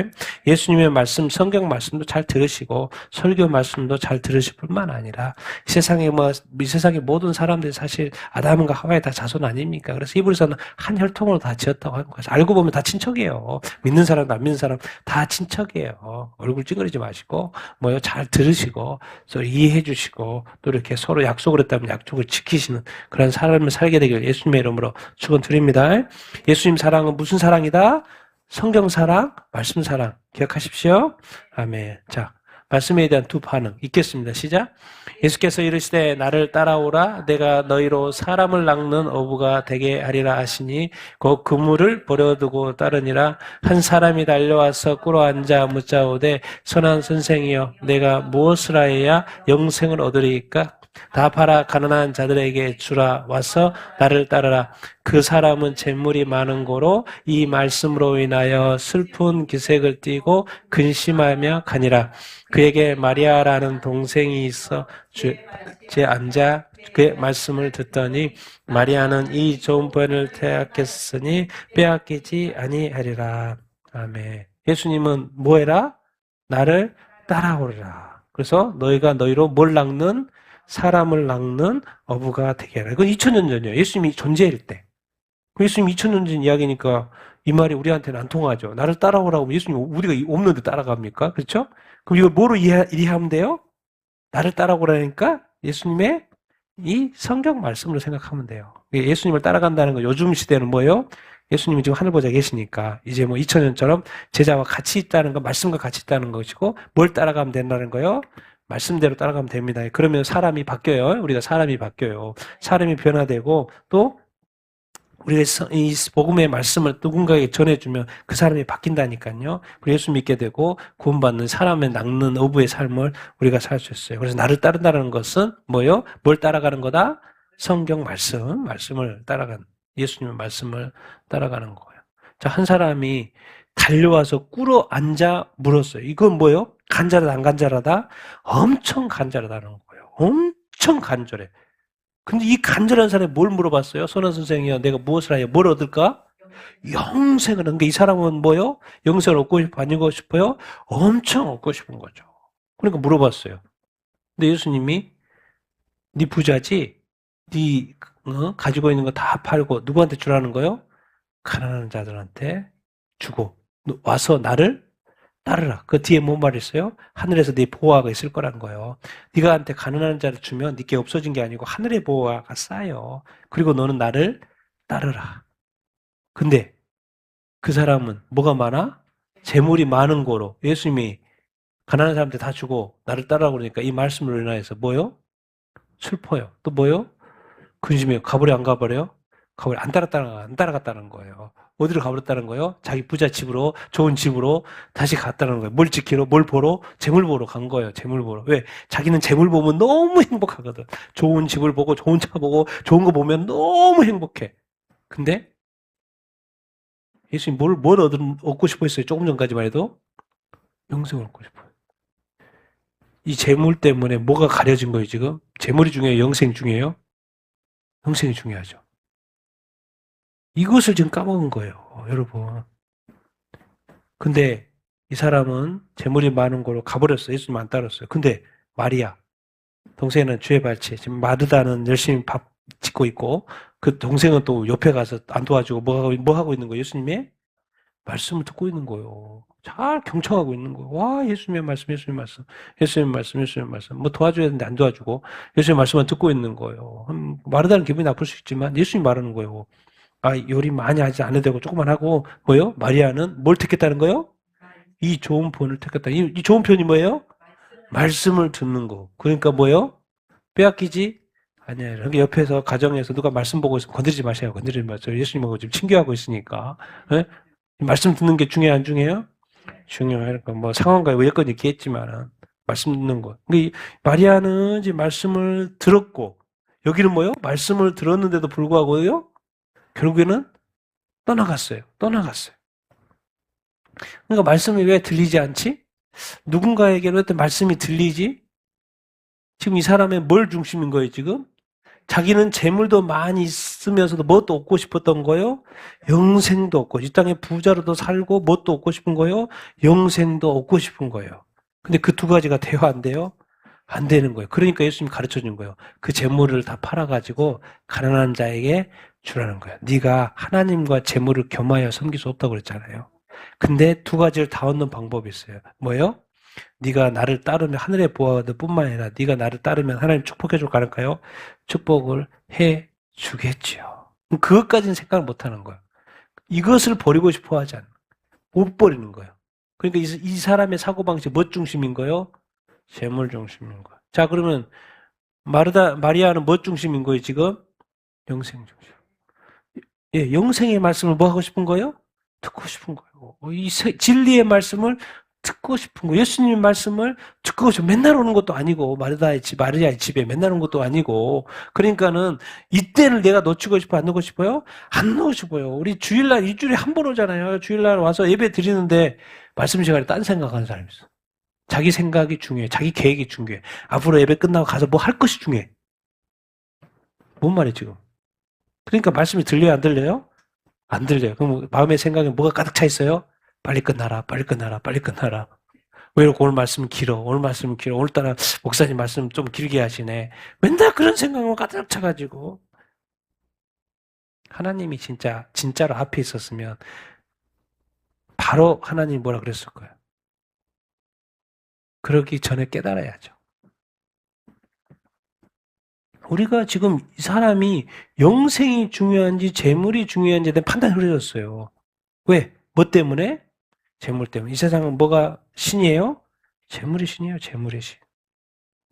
예수님의 말씀, 성경 말씀도 잘 들으시고 설교 말씀도 잘 들으실 뿐만 아니라 이 세상의 모든 사람들이 사실 아담과 하와의 다 자손 아닙니까? 그래서 히브리서는 한 혈통으로 다 지었다고 하는 거예요. 알고 보면 다 친척이에요. 믿는 사람도 안 믿는 사람 다 친척이에요. 얼굴 찡그리지 마시고 잘 들으시고 또 이해해 주시고 또 이렇게 서로 약속을 했다면 약속을 지키시는 그런 삶을 살게 되길 예수님의 이름으로 축원드립니다. 예수님 사랑은 무슨 사랑이다? 성경 사랑, 말씀 사랑. 기억하십시오. 아멘. 자, 말씀에 대한 두 반응 읽겠습니다. 시작. 예수께서 이르시되 나를 따라오라 내가 너희로 사람을 낚는 어부가 되게 하리라 하시니 곧 그물을 버려두고 따르니라. 한 사람이 달려와서 꿇어앉아 묻자오되 선한 선생이여 내가 무엇을 하여야 영생을 얻으리이까? 다 팔아 가난한 자들에게 주라. 와서 나를 따르라. 그 사람은 재물이 많은 고로 이 말씀으로 인하여 슬픈 기색을 띠고 근심하며 가니라. 그에게 마리아라는 동생이 있어 주에 앉아 그의 말씀을 듣더니 마리아는 이 좋은 본을 택했으니 빼앗기지 아니하리라. 아멘. 예수님은 뭐해라? 나를 따라오리라. 그래서 너희가 너희로 뭘 낚는? 사람을 낚는 어부가 되게 하라. 이건 2000년 전이에요. 예수님이 존재일 때. 예수님 2000년 전 이야기니까 이 말이 우리한테는 안 통하죠. 나를 따라오라고 예수님 우리가 없는데 따라갑니까? 그렇죠? 그럼 이걸 뭐로 이해하면 돼요? 나를 따라오라니까 예수님의 이 성경 말씀으로 생각하면 돼요. 예수님을 따라간다는 거 요즘 시대는 뭐예요? 예수님이 지금 하늘 보좌에 계시니까 이제 2000년처럼 제자와 같이 있다는 거, 말씀과 같이 있다는 것이고 뭘 따라가면 된다는 거요? 말씀대로 따라가면 됩니다. 그러면 사람이 바뀌어요. 우리가 사람이 바뀌어요. 사람이 변화되고 또 우리가 이 복음의 말씀을 누군가에게 전해주면 그 사람이 바뀐다니까요. 그리고 예수 믿게 되고 구원받는 사람의 낚는 어부의 삶을 우리가 살 수 있어요. 그래서 나를 따른다는 것은 뭐예요? 뭘 따라가는 거다? 성경 말씀을 따라가는, 예수님의 말씀을 따라가는 거예요. 자, 한 사람이 달려와서 꿇어 앉아 물었어요. 이건 뭐예요? 간절하다, 안 간절하다? 엄청 간절하다는 거예요. 엄청 간절해. 근데 이 간절한 사람이 뭘 물어봤어요? 선한 선생이요, 내가 무엇을 하여 뭘 얻을까? 영생을 얻는 게, 이 사람은 뭐요? 영생을 얻고 싶어요? 엄청 얻고 싶은 거죠. 그러니까 물어봤어요. 근데 예수님이 네 부자지? 네 가지고 있는 거 다 팔고 누구한테 주라는 거요? 가난한 자들한테 주고 와서 나를 따르라. 그 뒤에 뭔 말했어요? 하늘에서 네 보호가 있을 거라는 거예요. 네가 한테 가난한 자를 주면 네게 없어진 게 아니고 하늘의 보호가 쌓여. 그리고 너는 나를 따르라. 근데 그 사람은 뭐가 많아? 재물이 많은 거로 예수님이 가난한 사람한테 다 주고 나를 따르라고 그러니까 이 말씀으로 인하여서 뭐요? 슬퍼요. 또 뭐요? 근심해요. 가버려 안 가버려요? 안 따라갔다는 거예요. 어디로 가버렸다는 거예요? 자기 부자 집으로, 좋은 집으로 다시 갔다는 거예요. 뭘 지키러, 뭘 보러? 재물 보러 간 거예요. 재물 보러. 왜? 자기는 재물 보면 너무 행복하거든. 좋은 집을 보고, 좋은 차 보고, 좋은 거 보면 너무 행복해. 근데 예수님 뭘 얻고 싶어 했어요? 조금 전까지만 해도 영생을 얻고 싶어요. 이 재물 때문에 뭐가 가려진 거예요, 지금? 재물이 중요해요? 영생 중요해요? 영생이 중요하죠. 이것을 지금 까먹은 거예요, 여러분. 근데 이 사람은 재물이 많은 거로 가버렸어요. 예수님 안 따랐어요. 근데 마리아, 동생은 주의 발치, 지금 마르다는 열심히 밥 짓고 있고, 그 동생은 또 옆에 가서 안 도와주고 뭐 하고 있는 거예요? 예수님의 말씀을 듣고 있는 거예요. 잘 경청하고 있는 거예요. 와, 예수님의 말씀, 예수님의 말씀, 예수님의 말씀, 예수님의 말씀. 뭐 도와줘야 되는데 안 도와주고, 예수님의 말씀만 듣고 있는 거예요. 마르다는 기분이 나쁠 수 있지만, 예수님 말하는 거예요. 아, 요리 많이 하지 않아도 되고, 조금만 하고, 뭐요? 마리아는 뭘 택했다는 거예요? 이 좋은 편을 택했다. 이 좋은 편이 뭐예요? 말씀을 듣는 거. 그러니까 뭐예요? 빼앗기지 아니에요. 그러니까 옆에서 가정에서 누가 말씀 보고 있으면 건드리지 마세요. 건드리지 마세요. 예수님하고 지금 친교하고 있으니까. 네? 말씀 듣는 게 중요해, 안 중요해요? 중요해요. 그러니까 뭐 상황과 여건이 있겠지만 말씀 듣는 거. 그러니까 마리아는 이제 말씀을 들었고 여기는 뭐요? 말씀을 들었는데도 불구하고요. 결국에는 떠나갔어요. 그러니까 말씀이 왜 들리지 않지? 누군가에게는 왜 말씀이 들리지? 지금 이 사람의 뭘 중심인 거예요, 지금? 자기는 재물도 많이 있으면서도 뭣도 얻고 싶었던 거요? 영생도 얻고, 이 땅에 부자로도 살고, 뭣도 얻고 싶은 거요? 영생도 얻고 싶은 거예요. 근데 그 두 가지가 돼요, 안 돼요? 안 되는 거예요. 그러니까 예수님이 가르쳐 준 거예요. 그 재물을 다 팔아가지고 가난한 자에게 주라는 거예요. 네가 하나님과 재물을 겸하여 섬길 수 없다고 그랬잖아요. 근데 두 가지를 다 얻는 방법이 있어요. 뭐예요? 네가 나를 따르면 하늘의 보아들 뿐만 아니라 네가 나를 따르면 하나님 축복해 줄 거니까요. 축복을 해 주겠지요. 그것까지는 생각을 못 하는 거예요. 이것을 버리고 싶어 하지 않는 못 버리는 거예요. 그러니까 이 사람의 사고방식 뭐 중심인 거예요? 재물 중심인 거예요. 자, 그러면 마리아는 뭐 중심인 거예요, 지금? 영생 중심. 예, 영생의 말씀을 뭐 하고 싶은 거예요? 듣고 싶은 거예요. 진리의 말씀을 듣고 싶은 거예요. 예수님의 말씀을 듣고 싶어. 맨날 오는 것도 아니고, 마리아의 집에 맨날 오는 것도 아니고, 그러니까는 이때를 내가 놓치고 싶어, 안 놓고 싶어요? 안 놓고 싶어요. 우리 주일날, 일주일에 한 번 오잖아요. 주일날 와서 예배 드리는데, 말씀 시간에 딴 생각하는 사람이 있어. 자기 생각이 중요해. 자기 계획이 중요해. 앞으로 예배 끝나고 가서 뭐 할 것이 중요해. 뭔 말이에요, 지금? 그러니까 말씀이 들려요, 안 들려요? 안 들려요. 그럼 마음의 생각에 뭐가 가득 차 있어요? 빨리 끝나라, 빨리 끝나라, 빨리 끝나라. 왜 이렇게 오늘 말씀 길어? 오늘 말씀 길어? 오늘따라 목사님 말씀 좀 길게 하시네. 맨날 그런 생각만 가득 차가지고. 하나님이 진짜로 앞에 있었으면 바로 하나님 뭐라 그랬을 거예요. 그러기 전에 깨달아야죠. 우리가 지금 이 사람이 영생이 중요한지 재물이 중요한지에 대한 판단이 흐려졌어요. 왜? 뭐 때문에? 재물 때문에. 이 세상은 뭐가 신이에요? 재물이 신이에요. 재물의 신.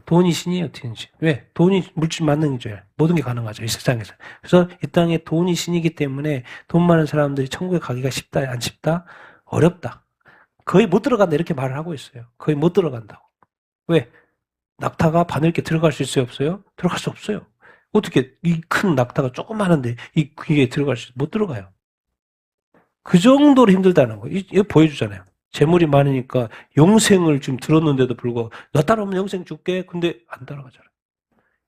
돈이 신이에요. 어떻게든지. 왜? 돈이 물질 만능이죠. 모든 게 가능하죠. 이 세상에서. 그래서 이 땅에 돈이 신이기 때문에 돈 많은 사람들이 천국에 가기가 쉽다, 안 쉽다? 어렵다. 거의 못 들어간다. 이렇게 말을 하고 있어요. 거의 못 들어간다고. 왜? 낙타가 바늘게 들어갈 수 있어요? 없어요? 들어갈 수 없어요. 어떻게 이 큰 낙타가 조그마한데 이 귀에 못 들어가요. 그 정도로 힘들다는 거예요. 이거 보여주잖아요. 재물이 많으니까 영생을 지금 들었는데도 불구하고 나 따라오면 영생 줄게. 근데 안 따라가잖아요.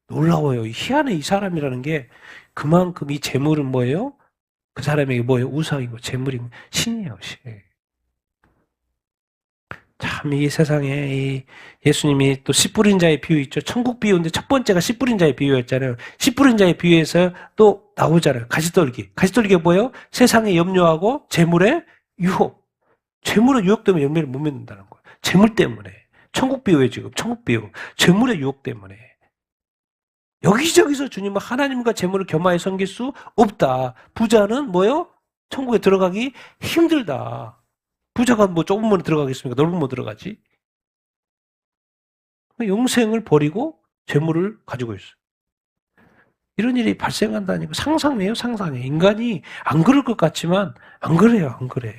놀라워요. 희한해 이 사람이라는 게 그만큼 이 재물은 뭐예요? 그 사람에게 뭐예요? 우상이고 재물이고 신이에요. 신. 참, 이 세상에, 예수님이 또 씨 뿌린 자의 비유 있죠. 천국 비유인데 첫 번째가 씨 뿌린 자의 비유였잖아요. 씨 뿌린 자의 비유에서 또 나오잖아요. 가시떨기. 가시떨기가 뭐예요? 세상에 염려하고 재물의 유혹. 재물의 유혹 때문에 열매를 못 맺는다는 거예요. 재물 때문에. 천국 비유에 지금, 천국 비유. 재물의 유혹 때문에. 여기저기서 주님은 하나님과 재물을 겸하여 섬길 수 없다. 부자는 뭐예요? 천국에 들어가기 힘들다. 부자가 뭐 좁은 문에 들어가겠습니까? 넓은 문에 들어가지. 영생을 버리고 재물을 가지고 있어요. 이런 일이 발생한다니까. 상상해요, 상상해. 인간이 안 그럴 것 같지만 안 그래요, 안 그래.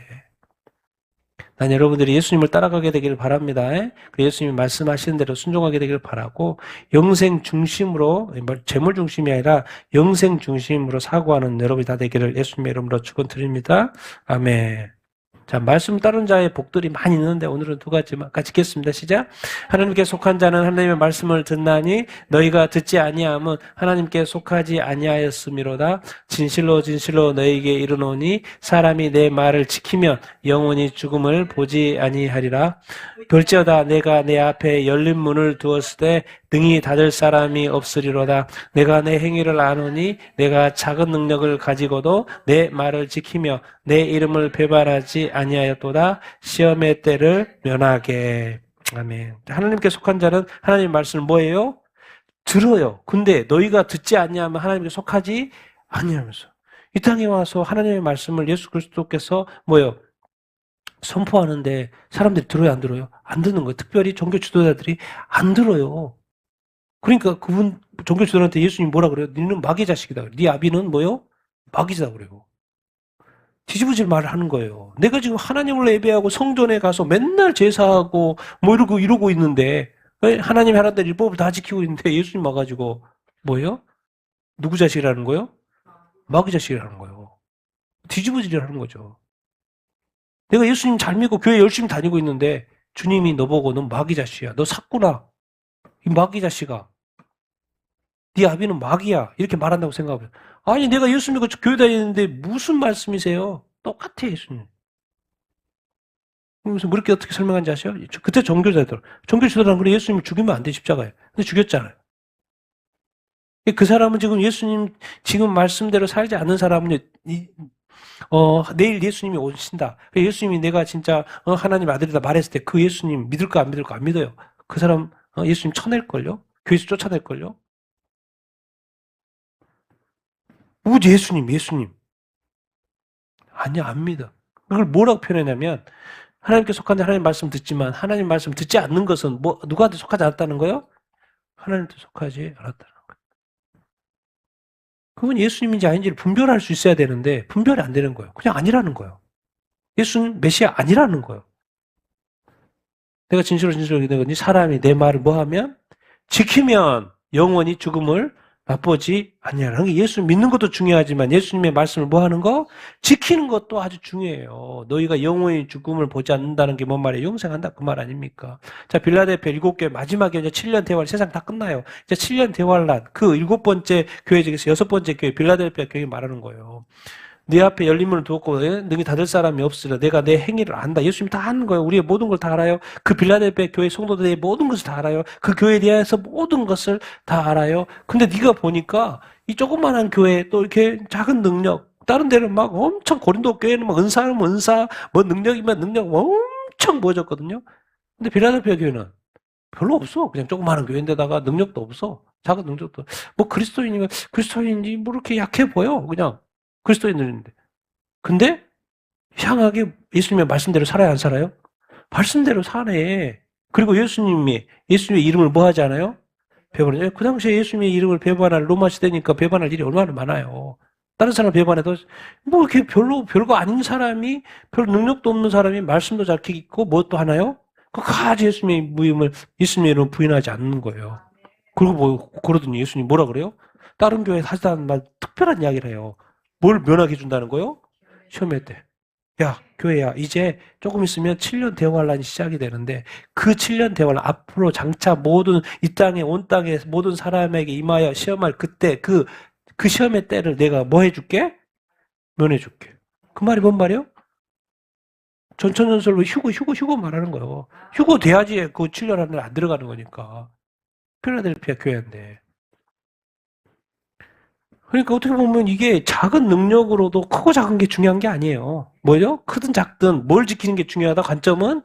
난 여러분들이 예수님을 따라가게 되기를 바랍니다. 예수님이 말씀하시는 대로 순종하게 되기를 바라고, 영생 중심으로, 재물 중심이 아니라 영생 중심으로 사고하는 여러분이 다 되기를 예수님의 이름으로 축원드립니다. 아멘. 자, 말씀 따른 자의 복들이 많이 있는데 오늘은 두 가지만 같이 읽겠습니다. 시작. 하나님께 속한 자는 하나님의 말씀을 듣나니 너희가 듣지 아니함은 하나님께 속하지 아니하였음이로다. 진실로 진실로 너희에게 이르노니 사람이 내 말을 지키면 영원히 죽음을 보지 아니하리라. 볼지어다 내가 내 앞에 열린 문을 두었을 때 능히 닫을 사람이 없으리로다. 내가 내 행위를 아노니 내가 작은 능력을 가지고도 내 말을 지키며 내 이름을 배반하지 아니하였도다. 시험의 때를 면하게. 아멘. 하나님께 속한 자는 하나님의 말씀을 뭐예요? 들어요. 근데 너희가 듣지 아니하면 하나님께 속하지 아니하면서 이 땅에 와서 하나님의 말씀을 예수 그리스도께서 뭐예요? 선포하는데 사람들이 들어요, 안 들어요? 안 듣는 거예요. 특별히 종교 지도자들이 안 들어요. 그러니까 그분 종교 지도자한테 예수님 뭐라 그래요? 너는 마귀 자식이다. 네 아비는 뭐요? 마귀다 그래요. 뒤집어질 말을 하는 거예요. 내가 지금 하나님을 예배하고 성전에 가서 맨날 제사하고 뭐 이러고 있는데 하나님 하나님 율법을 다 지키고 있는데 예수님 와가지고 뭐예요? 누구 자식이라는 거예요? 마귀 자식이라는 거예요. 뒤집어지려는 거죠. 내가 예수님 잘 믿고 교회 열심히 다니고 있는데 주님이 너 보고 넌 마귀 자식이야. 너 샀구나. 이 마귀 자식아. 네 아비는 마귀야. 이렇게 말한다고 생각해요. 아니 내가 예수 믿고 교회 다니는데 무슨 말씀이세요? 똑같아 예수님. 그래서 그렇게 어떻게 설명한지 아세요? 그때 종교지도자는 그래 예수님을 죽이면 안 돼 십자가에. 근데 죽였잖아요. 그 사람은 지금 예수님 지금 말씀대로 살지 않는 사람은 내일 예수님이 오신다. 예수님이 내가 진짜 하나님 아들이다 말했을 때 그 예수님 믿을까 안 믿을까 안 믿어요. 그 사람 예수님 쳐낼걸요? 교회에서 쫓아낼걸요? 우리 예수님. 아니야, 안 믿어. 그걸 뭐라고 표현하냐면, 하나님께 속한 자 하나님 말씀 듣지만, 하나님 말씀 듣지 않는 것은 누구한테 속하지 않았다는 거예요? 하나님한테 속하지 않았다는 거예요. 그건 예수님인지 아닌지를 분별할 수 있어야 되는데, 분별이 안 되는 거예요. 그냥 아니라는 거예요. 예수는 메시아 아니라는 거예요. 내가 진실로 믿는 사람이 내 말을 뭐 하면? 지키면 영원히 죽음을 맛보지 아니하라. 예수 믿는 것도 중요하지만 예수님의 말씀을 뭐 하는 거? 지키는 것도 아주 중요해요. 너희가 영원히 죽음을 보지 않는다는 게 뭔 말이에요? 영생한다 그 말 아닙니까? 자, 빌라델피아 7교회 마지막에 이제 7년 대활 세상 다 끝나요. 이제 7년 대활란 그 7번째 교회 중에서 6번째 교회 빌라델피아 교회 말하는 거예요. 네 앞에 열린 문을 두었고 능히 닫을 사람이 없으라. 내가 내 행위를 안다. 예수님이 다 하는 거예요. 우리의 모든 걸 다 알아요. 그 빌라델피아 교회 성도들의 모든 것을 다 알아요. 그 교회에 대해서 모든 것을 다 알아요. 근데 네가 보니까 이 조그마한 교회 또 이렇게 작은 능력 다른 데는 막 엄청 고린도 교회는 막 은사하면 은사 뭐 능력이면 능력 엄청 보여줬거든요. 근데 빌라델피아 교회는 별로 없어. 그냥 조그마한 교회인데다가 능력도 없어. 작은 능력도 뭐 그리스도인인지 뭐 이렇게 약해 보여. 그냥 그리스도인들인데. 근데 이상하게 예수님의 말씀대로 살아야 안 살아요? 말씀대로 사네. 그리고 예수님의 이름을 뭐 하지 않아요? 배반해요. 그 당시에 예수님의 이름을 배반할 로마 시대니까 배반할 일이 얼마나 많아요. 다른 사람 배반해도 뭐 이렇게 별거 아닌 사람이 별 능력도 없는 사람이 말씀도 잘 읽고 뭐 또 하나요? 끝까지 예수님의 이름을 부인하지 않는 거예요. 그리고 뭐 그러더니 예수님 뭐라 그래요? 다른 교회 하자는 말 특별한 이야기를 해요. 뭘 면하게 준다는 거요? 시험회 때. 야, 교회야, 이제 조금 있으면 7년 대환란이 시작이 되는데 그 7년 대환란 앞으로 장차 모든 이 땅에 온 땅에 모든 사람에게 임하여 시험할 그때 그 시험의 때를 내가 뭐 해줄게? 면해줄게. 그 말이 뭔 말이요? 전천전설로 휴고 말하는 거예요. 휴고 돼야지 그 7년 안에 안 들어가는 거니까. 필라델피아 교회인데. 그러니까 어떻게 보면 이게 작은 능력으로도 크고 작은 게 중요한 게 아니에요. 뭐죠? 크든 작든 뭘 지키는 게 중요하다. 관점은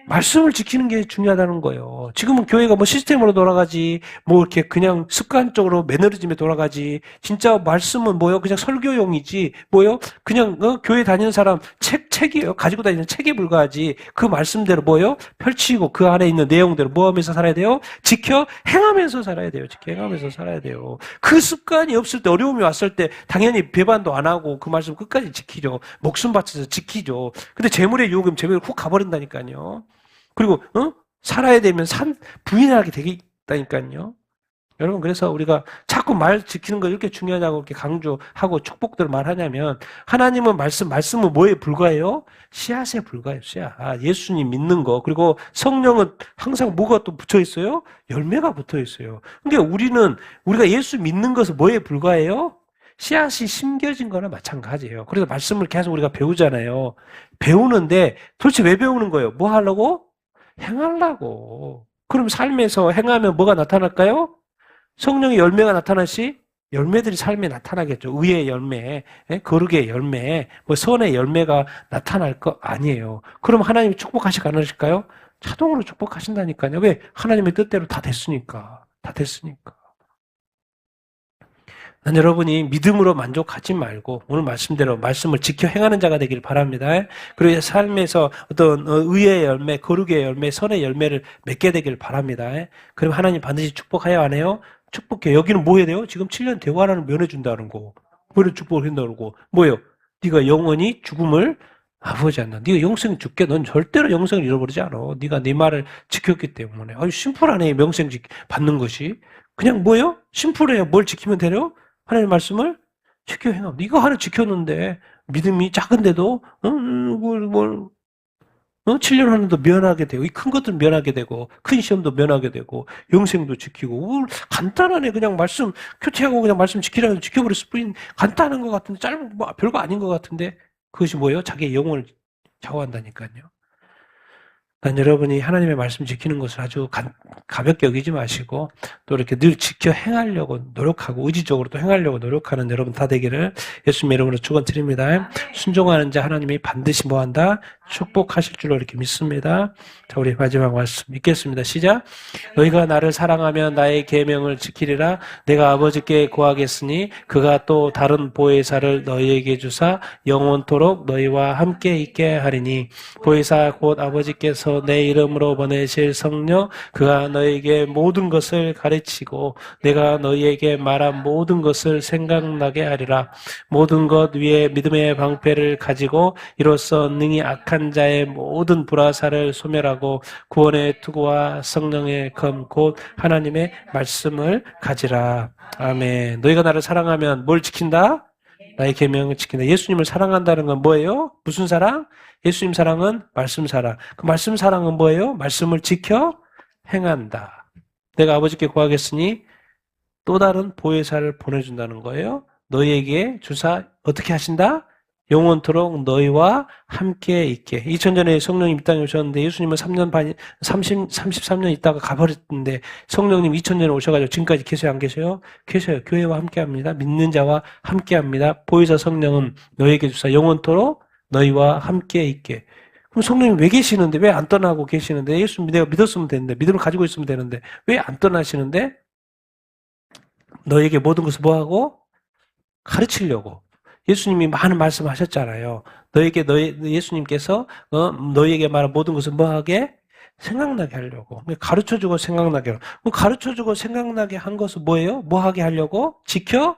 말씀을 지키는 게 중요하다는 거예요. 지금은 교회가 뭐 시스템으로 돌아가지, 뭐 이렇게 그냥 습관적으로 매너리즘에 돌아가지, 진짜 말씀은 뭐요? 그냥 설교용이지, 뭐요? 그냥, 교회 다니는 사람 책이에요. 가지고 다니는 책에 불과하지. 그 말씀대로 뭐요? 펼치고 그 안에 있는 내용대로 뭐 하면서 살아야 돼요? 지켜 행하면서 살아야 돼요. 지켜 행하면서 살아야 돼요. 그 습관이 없을 때, 어려움이 왔을 때, 당연히 배반도 안 하고 그 말씀 끝까지 지키죠. 목숨 바쳐서 지키죠. 근데 재물의 유혹이면 재물이 훅 가버린다니까요. 그리고 살아야 되면 부인하게 되겠다니까요. 여러분 그래서 우리가 자꾸 말 지키는 거 이렇게 중요하다고 이렇게 강조하고 축복들을 말하냐면 하나님은 말씀은 뭐에 불과해요? 씨앗에 불과해요. 씨앗. 예수님 믿는 거. 그리고 성령은 항상 뭐가 또 붙어 있어요? 열매가 붙어 있어요. 그러니까 우리가 예수 믿는 것은 뭐에 불과해요? 씨앗이 심겨진 거나 마찬가지예요. 그래서 말씀을 계속 우리가 배우잖아요. 배우는데 도대체 왜 배우는 거예요? 뭐 하려고? 행하려고. 그럼 삶에서 행하면 뭐가 나타날까요? 성령의 열매가 나타나시? 열매들이 삶에 나타나겠죠. 의의 열매, 거룩의 열매, 뭐 선의 열매가 나타날 거 아니에요. 그럼 하나님이 축복하시지 않으실까요? 자동으로 축복하신다니까요. 왜? 하나님의 뜻대로 다 됐으니까. 다 됐으니까. 난 여러분이 믿음으로 만족하지 말고 오늘 말씀대로 말씀을 지켜 행하는 자가 되길 바랍니다. 그리고 삶에서 어떤 의의 열매, 거룩의 열매, 선의 열매를 맺게 되길 바랍니다. 그럼 하나님 반드시 축복하여 안 해요? 축복해. 여기는 뭐 해야 돼요? 지금 7년 대화라는 면해준다는 거. 뭐를 축복을 한다는 거. 뭐예요? 네가 영원히 죽음을 아버지 않나. 네가 영생 죽게. 넌 절대로 영생을 잃어버리지 않아. 네가 네 말을 지켰기 때문에. 아주 심플하네. 명생 받는 것이. 그냥 뭐예요? 심플해요. 뭘 지키면 되려? 하나님의 말씀을 지켜 행함. 이거 하나 지켰는데 믿음이 작은데도 7년 하는도 면하게 되고 이 큰 것들 면하게 되고 큰 시험도 면하게 되고 영생도 지키고 간단하네. 그냥 말씀 교체하고 그냥 말씀 지키라고 지켜버렸을 뿐인 간단한 것 같은데 짧은 뭐 별거 아닌 것 같은데 그것이 뭐예요? 자기의 영혼을 좌우한다니까요. 난 여러분이 하나님의 말씀 지키는 것을 아주 가볍게 여기지 마시고 또 이렇게 늘 지켜 행하려고 노력하고 의지적으로 또 행하려고 노력하는 여러분 다 되기를 예수님의 이름으로 축원드립니다. 순종하는 자 하나님이 반드시 뭐한다? 축복하실 줄로 이렇게 믿습니다. 자, 우리 마지막 말씀 읽겠습니다. 시작. 너희가 나를 사랑하면 나의 계명을 지키리라. 내가 아버지께 구하겠으니 그가 또 다른 보혜사를 너희에게 주사 영원토록 너희와 함께 있게 하리니 보혜사 곧 아버지께서 내 이름으로 보내실 성령 그가 너희에게 모든 것을 가르치고 내가 너희에게 말한 모든 것을 생각나게 하리라. 모든 것 위에 믿음의 방패를 가지고 이로써 능히 악한 자의 모든 불화살을 소멸하고 구원의 투구와 성령의 검 곧 하나님의 말씀을 가지라. 아멘. 너희가 나를 사랑하면 뭘 지킨다? 나의 계명을 지킨다. 예수님을 사랑한다는 건 뭐예요? 무슨 사랑? 예수님 사랑은 말씀 사랑. 그 말씀 사랑은 뭐예요? 말씀을 지켜 행한다. 내가 아버지께 구하겠으니 또 다른 보혜사를 보내준다는 거예요. 너희에게 주사 어떻게 하신다? 영원토록 너희와 함께 있게. 2000년에 성령님 이 땅에 오셨는데 예수님은 3년 반, 33년 있다가 가버렸는데 성령님 2000년에 오셔가지고 지금까지 계세요? 안 계세요? 계셔요. 교회와 함께 합니다. 믿는 자와 함께 합니다. 보혜사 성령은 너희에게 주사 영원토록 너희와 함께 있게. 그럼 성령님 왜 계시는데? 왜 안 떠나고 계시는데? 예수님 내가 믿었으면 되는데, 믿음을 가지고 있으면 되는데, 왜 안 떠나시는데? 너희에게 모든 것을 뭐하고? 가르치려고. 예수님이 많은 말씀하셨잖아요. 예수님께서 너희에게 말한 모든 것을 뭐하게? 생각나게 하려고. 가르쳐주고 생각나게 하려고. 가르쳐주고 생각나게 한 것은 뭐예요? 뭐하게 하려고? 지켜?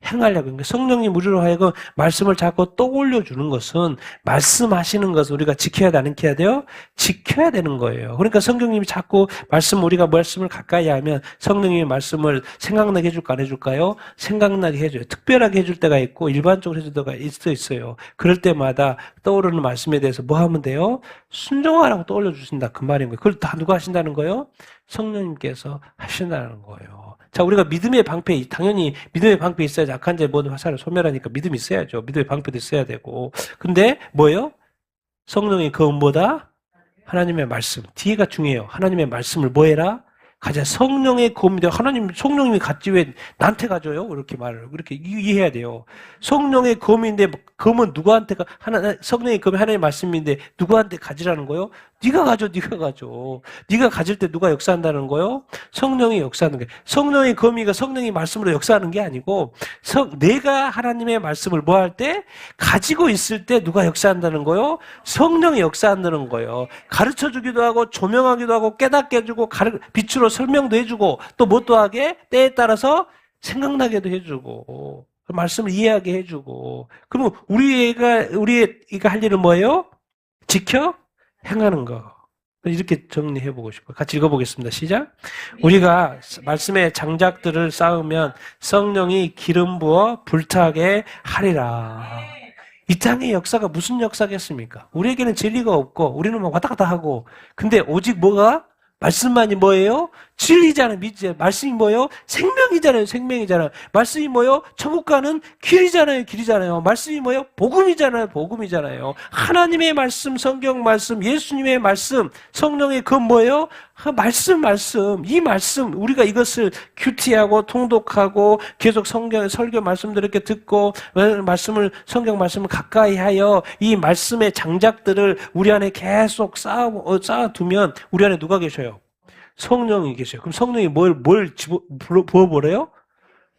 행하려고. 그러니까 성령님 우리로 하여금 말씀을 자꾸 떠올려 주는 것은 말씀하시는 것을 우리가 지켜야 돼, 안 지켜야 돼요? 지켜야 되는 거예요. 그러니까 성령님이 자꾸 우리가 말씀을 가까이 하면 성령님의 말씀을 생각나게 해줄까 안 해줄까요? 생각나게 해줘요. 특별하게 해줄 때가 있고 일반적으로 해줄 때가 있어요. 그럴 때마다 떠오르는 말씀에 대해서 뭐 하면 돼요? 순종하라고 떠올려 주신다. 그 말인 거예요. 그걸 다 누가 하신다는 거예요? 성령님께서 하신다는 거예요. 자, 우리가 믿음의 방패, 당연히 믿음의 방패 있어야지 악한 자의 모든 화살을 소멸하니까 믿음이 있어야죠. 믿음의 방패도 있어야 되고. 근데 뭐예요? 성령의 검보다 하나님의 말씀. 뒤에가 중요해요. 하나님의 말씀을 뭐 해라? 가자. 성령의 검인데 성령님이 갖지 왜 나한테 가져요? 이렇게 말을 그렇게 이해해야 돼요. 성령의 검인데 검은 누구한테 성령의 검이 하나님의 말씀인데 누구한테 가지라는 거예요? 네가 가져, 네가 가져. 네가 가질 때 누가 역사한다는 거요? 성령이 역사하는 거예요. 성령의 거미가 성령의 말씀으로 역사하는 게 아니고 내가 하나님의 말씀을 뭐 할 때? 가지고 있을 때 누가 역사한다는 거요? 성령이 역사한다는 거예요. 가르쳐주기도 하고 조명하기도 하고 깨닫게 해주고 빛으로 설명도 해주고 또 뭣도 하게? 때에 따라서 생각나게도 해주고 말씀을 이해하게 해주고 그러면 우리가 할 일은 뭐예요? 지켜? 행하는 거. 이렇게 정리해 보고 싶어요. 같이 읽어보겠습니다. 시작. 우리가 말씀의 장작들을 쌓으면 성령이 기름 부어 불타게 하리라. 이 땅의 역사가 무슨 역사겠습니까? 우리에게는 진리가 없고 우리는 막 왔다 갔다 하고 근데 오직 뭐가? 말씀만이 뭐예요? 진리잖아요. 믿지. 말씀이 뭐예요? 생명이잖아요. 생명이잖아요. 말씀이 뭐예요? 천국 가는 길이잖아요. 길이잖아요. 말씀이 뭐예요? 복음이잖아요. 복음이잖아요. 하나님의 말씀, 성경 말씀, 예수님의 말씀, 성령의 그 뭐예요? 말씀. 이 말씀, 우리가 이것을 큐티하고 통독하고 계속 성경의 설교 말씀들 이렇게 듣고 성경 말씀을 가까이 하여 이 말씀의 장작들을 우리 안에 계속 쌓아두면 우리 안에 누가 계셔요? 성령이 계셔요. 그럼 성령이 뭘 부어버려요?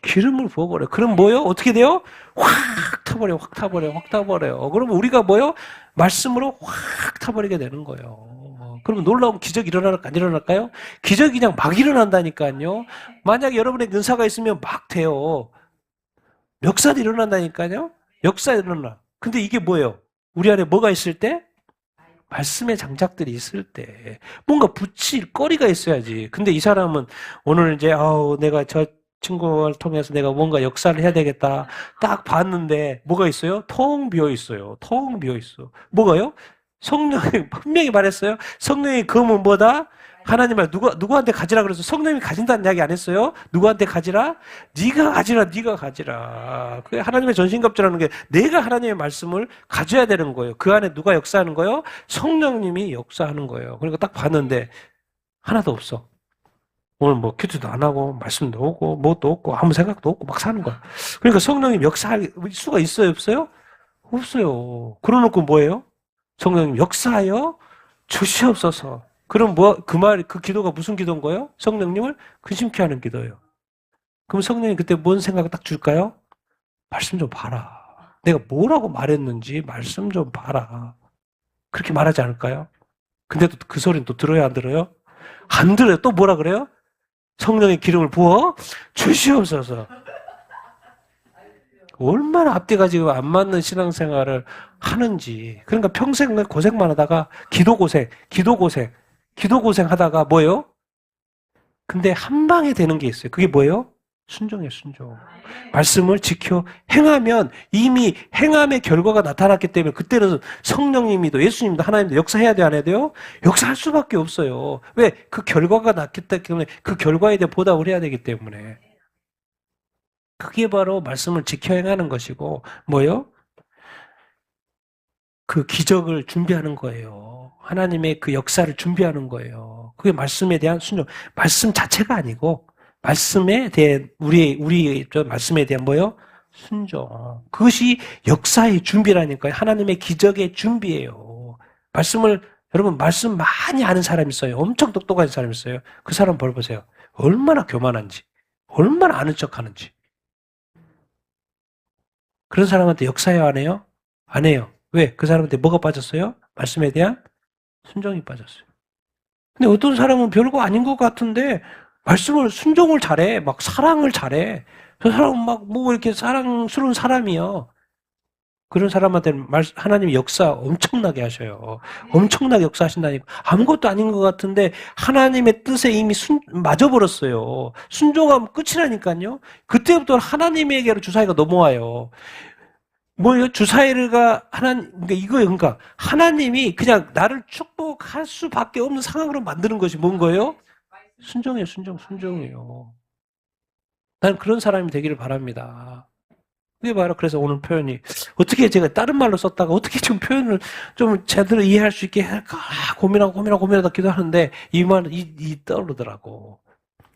기름을 부어버려요. 그럼 뭐요? 어떻게 돼요? 확 타버려요. 그러면 우리가 뭐요? 말씀으로 확 타버리게 되는 거예요. 그러면 놀라운 기적이 일어날까, 안 일어날까요? 기적이 그냥 막 일어난다니까요. 만약에 여러분의 은사가 있으면 막 돼요. 역사도 일어난다니까요. 역사 일어나. 근데 이게 뭐예요? 우리 안에 뭐가 있을 때? 말씀의 장작들이 있을 때 뭔가 붙일 거리가 있어야지. 근데 이 사람은 오늘 이제 내가 저 친구를 통해서 내가 뭔가 역사를 해야 되겠다. 딱 봤는데 뭐가 있어요? 텅 비어 있어요. 텅 비어 있어. 뭐가요? 성령이 분명히 말했어요. 성령의 검은 뭐다? 하나님 말 누구한테 가지라 그래서 성령이 가진다는 이야기 안 했어요? 누구한테 가지라? 네가 가지라. 그 하나님의 전신갑주라는 게 내가 하나님의 말씀을 가져야 되는 거예요. 그 안에 누가 역사하는 거예요? 성령님이 역사하는 거예요. 그러니까 딱 봤는데 하나도 없어. 오늘 뭐 큐티도 안 하고 말씀도 없고 뭣도 없고 아무 생각도 없고 막 사는 거야. 그러니까 성령님 역사할 수가 있어요, 없어요? 없어요. 그러놓고 뭐예요? 성령님 역사하여 주시옵소서. 그럼 그 기도가 무슨 기도인 거예요? 성령님을 근심케 하는 기도예요. 그럼 성령님 그때 뭔 생각을 딱 줄까요? 말씀 좀 봐라. 내가 뭐라고 말했는지 말씀 좀 봐라. 그렇게 말하지 않을까요? 근데 또 그 소리는 또 들어요, 안 들어요? 안 들어요. 또 뭐라 그래요? 성령의 기름을 부어 주시옵소서. 얼마나 앞뒤가 지금 안 맞는 신앙생활을 하는지. 그러니까 평생 고생만 하다가 기도 고생 하다가 뭐예요? 근데 한 방에 되는 게 있어요. 그게 뭐예요? 순종이에요, 순종. 말씀을 지켜 행하면 이미 행함의 결과가 나타났기 때문에 그때는 성령님이도 예수님도 하나님도 역사해야 돼, 안 해야 돼요? 역사할 수밖에 없어요. 왜? 그 결과가 났기 때문에 그 결과에 대해 보답을 해야 되기 때문에. 그게 바로 말씀을 지켜 행하는 것이고 뭐예요? 그 기적을 준비하는 거예요. 하나님의 그 역사를 준비하는 거예요. 그게 말씀에 대한 순종. 말씀 자체가 아니고 말씀에 대한 우리 말씀에 대한 뭐요? 순종. 그것이 역사의 준비라니까요. 하나님의 기적의 준비예요. 여러분 말씀 많이 아는 사람이 있어요. 엄청 똑똑한 사람이 있어요. 그 사람 벌 보세요. 얼마나 교만한지, 얼마나 아는 척하는지. 그런 사람한테 역사해요, 안 해요? 안 해요. 왜? 그 사람한테 뭐가 빠졌어요? 말씀에 대한 순종이 빠졌어요. 근데 어떤 사람은 별거 아닌 것 같은데 순종을 잘해. 막 사랑을 잘해. 저 사람은 막 뭐 이렇게 사랑스러운 사람이요. 그런 사람한테는 하나님이 역사 엄청나게 하셔요. 엄청나게 역사하신다니까. 아무것도 아닌 것 같은데 하나님의 뜻에 이미 맞아버렸어요. 순종하면 끝이라니까요. 그때부터 하나님에게로 주사위가 넘어와요. 뭐예요? 주사위가 그러니까 하나님이 그냥 나를 축복할 수밖에 없는 상황으로 만드는 것이 뭔 거예요? 순종이에요, 순종이에요. 난 그런 사람이 되기를 바랍니다. 그게 바로 그래서 오늘 표현이 어떻게 제가 다른 말로 썼다가 어떻게 좀 표현을 좀 제대로 이해할 수 있게 할까 고민하다 기도하는데 이 말은 떠오르더라고.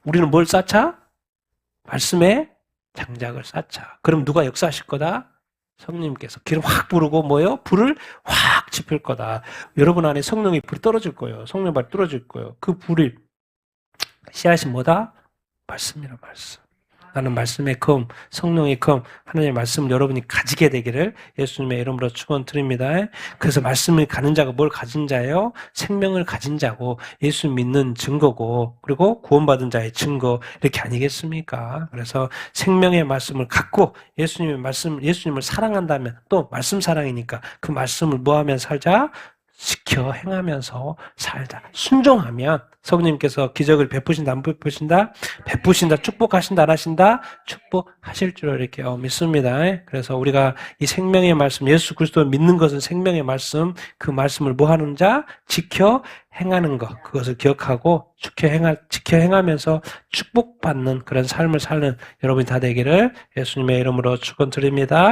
우리는 뭘 쌓자? 말씀에 장작을 쌓자. 그럼 누가 역사하실 거다? 성령님께서 기름 확 부르고 뭐예요? 불을 확 지필 거다. 여러분 안에 성령의 불이 떨어질 거예요. 성령 발이 떨어질 거예요. 그 불이 씨앗이 뭐다? 말씀이라 말씀. 나는 말씀의 금, 성령의 금, 하나님의 말씀을 여러분이 가지게 되기를 예수님의 이름으로 축원드립니다. 그래서 말씀을 가진 자가 뭘 가진 자예요? 생명을 가진 자고 예수 믿는 증거고 그리고 구원받은 자의 증거 이렇게 아니겠습니까? 그래서 생명의 말씀을 갖고 예수님의 말씀, 예수님을 사랑한다면 또 말씀 사랑이니까 그 말씀을 뭐하면 살자? 지켜 행하면서 살다. 순종하면 성령님께서 기적을 베푸신다, 안 베푸신다? 베푸신다, 축복하신다, 안 하신다? 축복하실 줄 이렇게 믿습니다. 그래서 우리가 이 생명의 말씀, 예수 그리스도를 믿는 것은 생명의 말씀, 그 말씀을 뭐 하는 자? 지켜 행하는 것. 그것을 기억하고 지켜 행하면서 축복받는 그런 삶을 사는 여러분이 다 되기를 예수님의 이름으로 축원드립니다.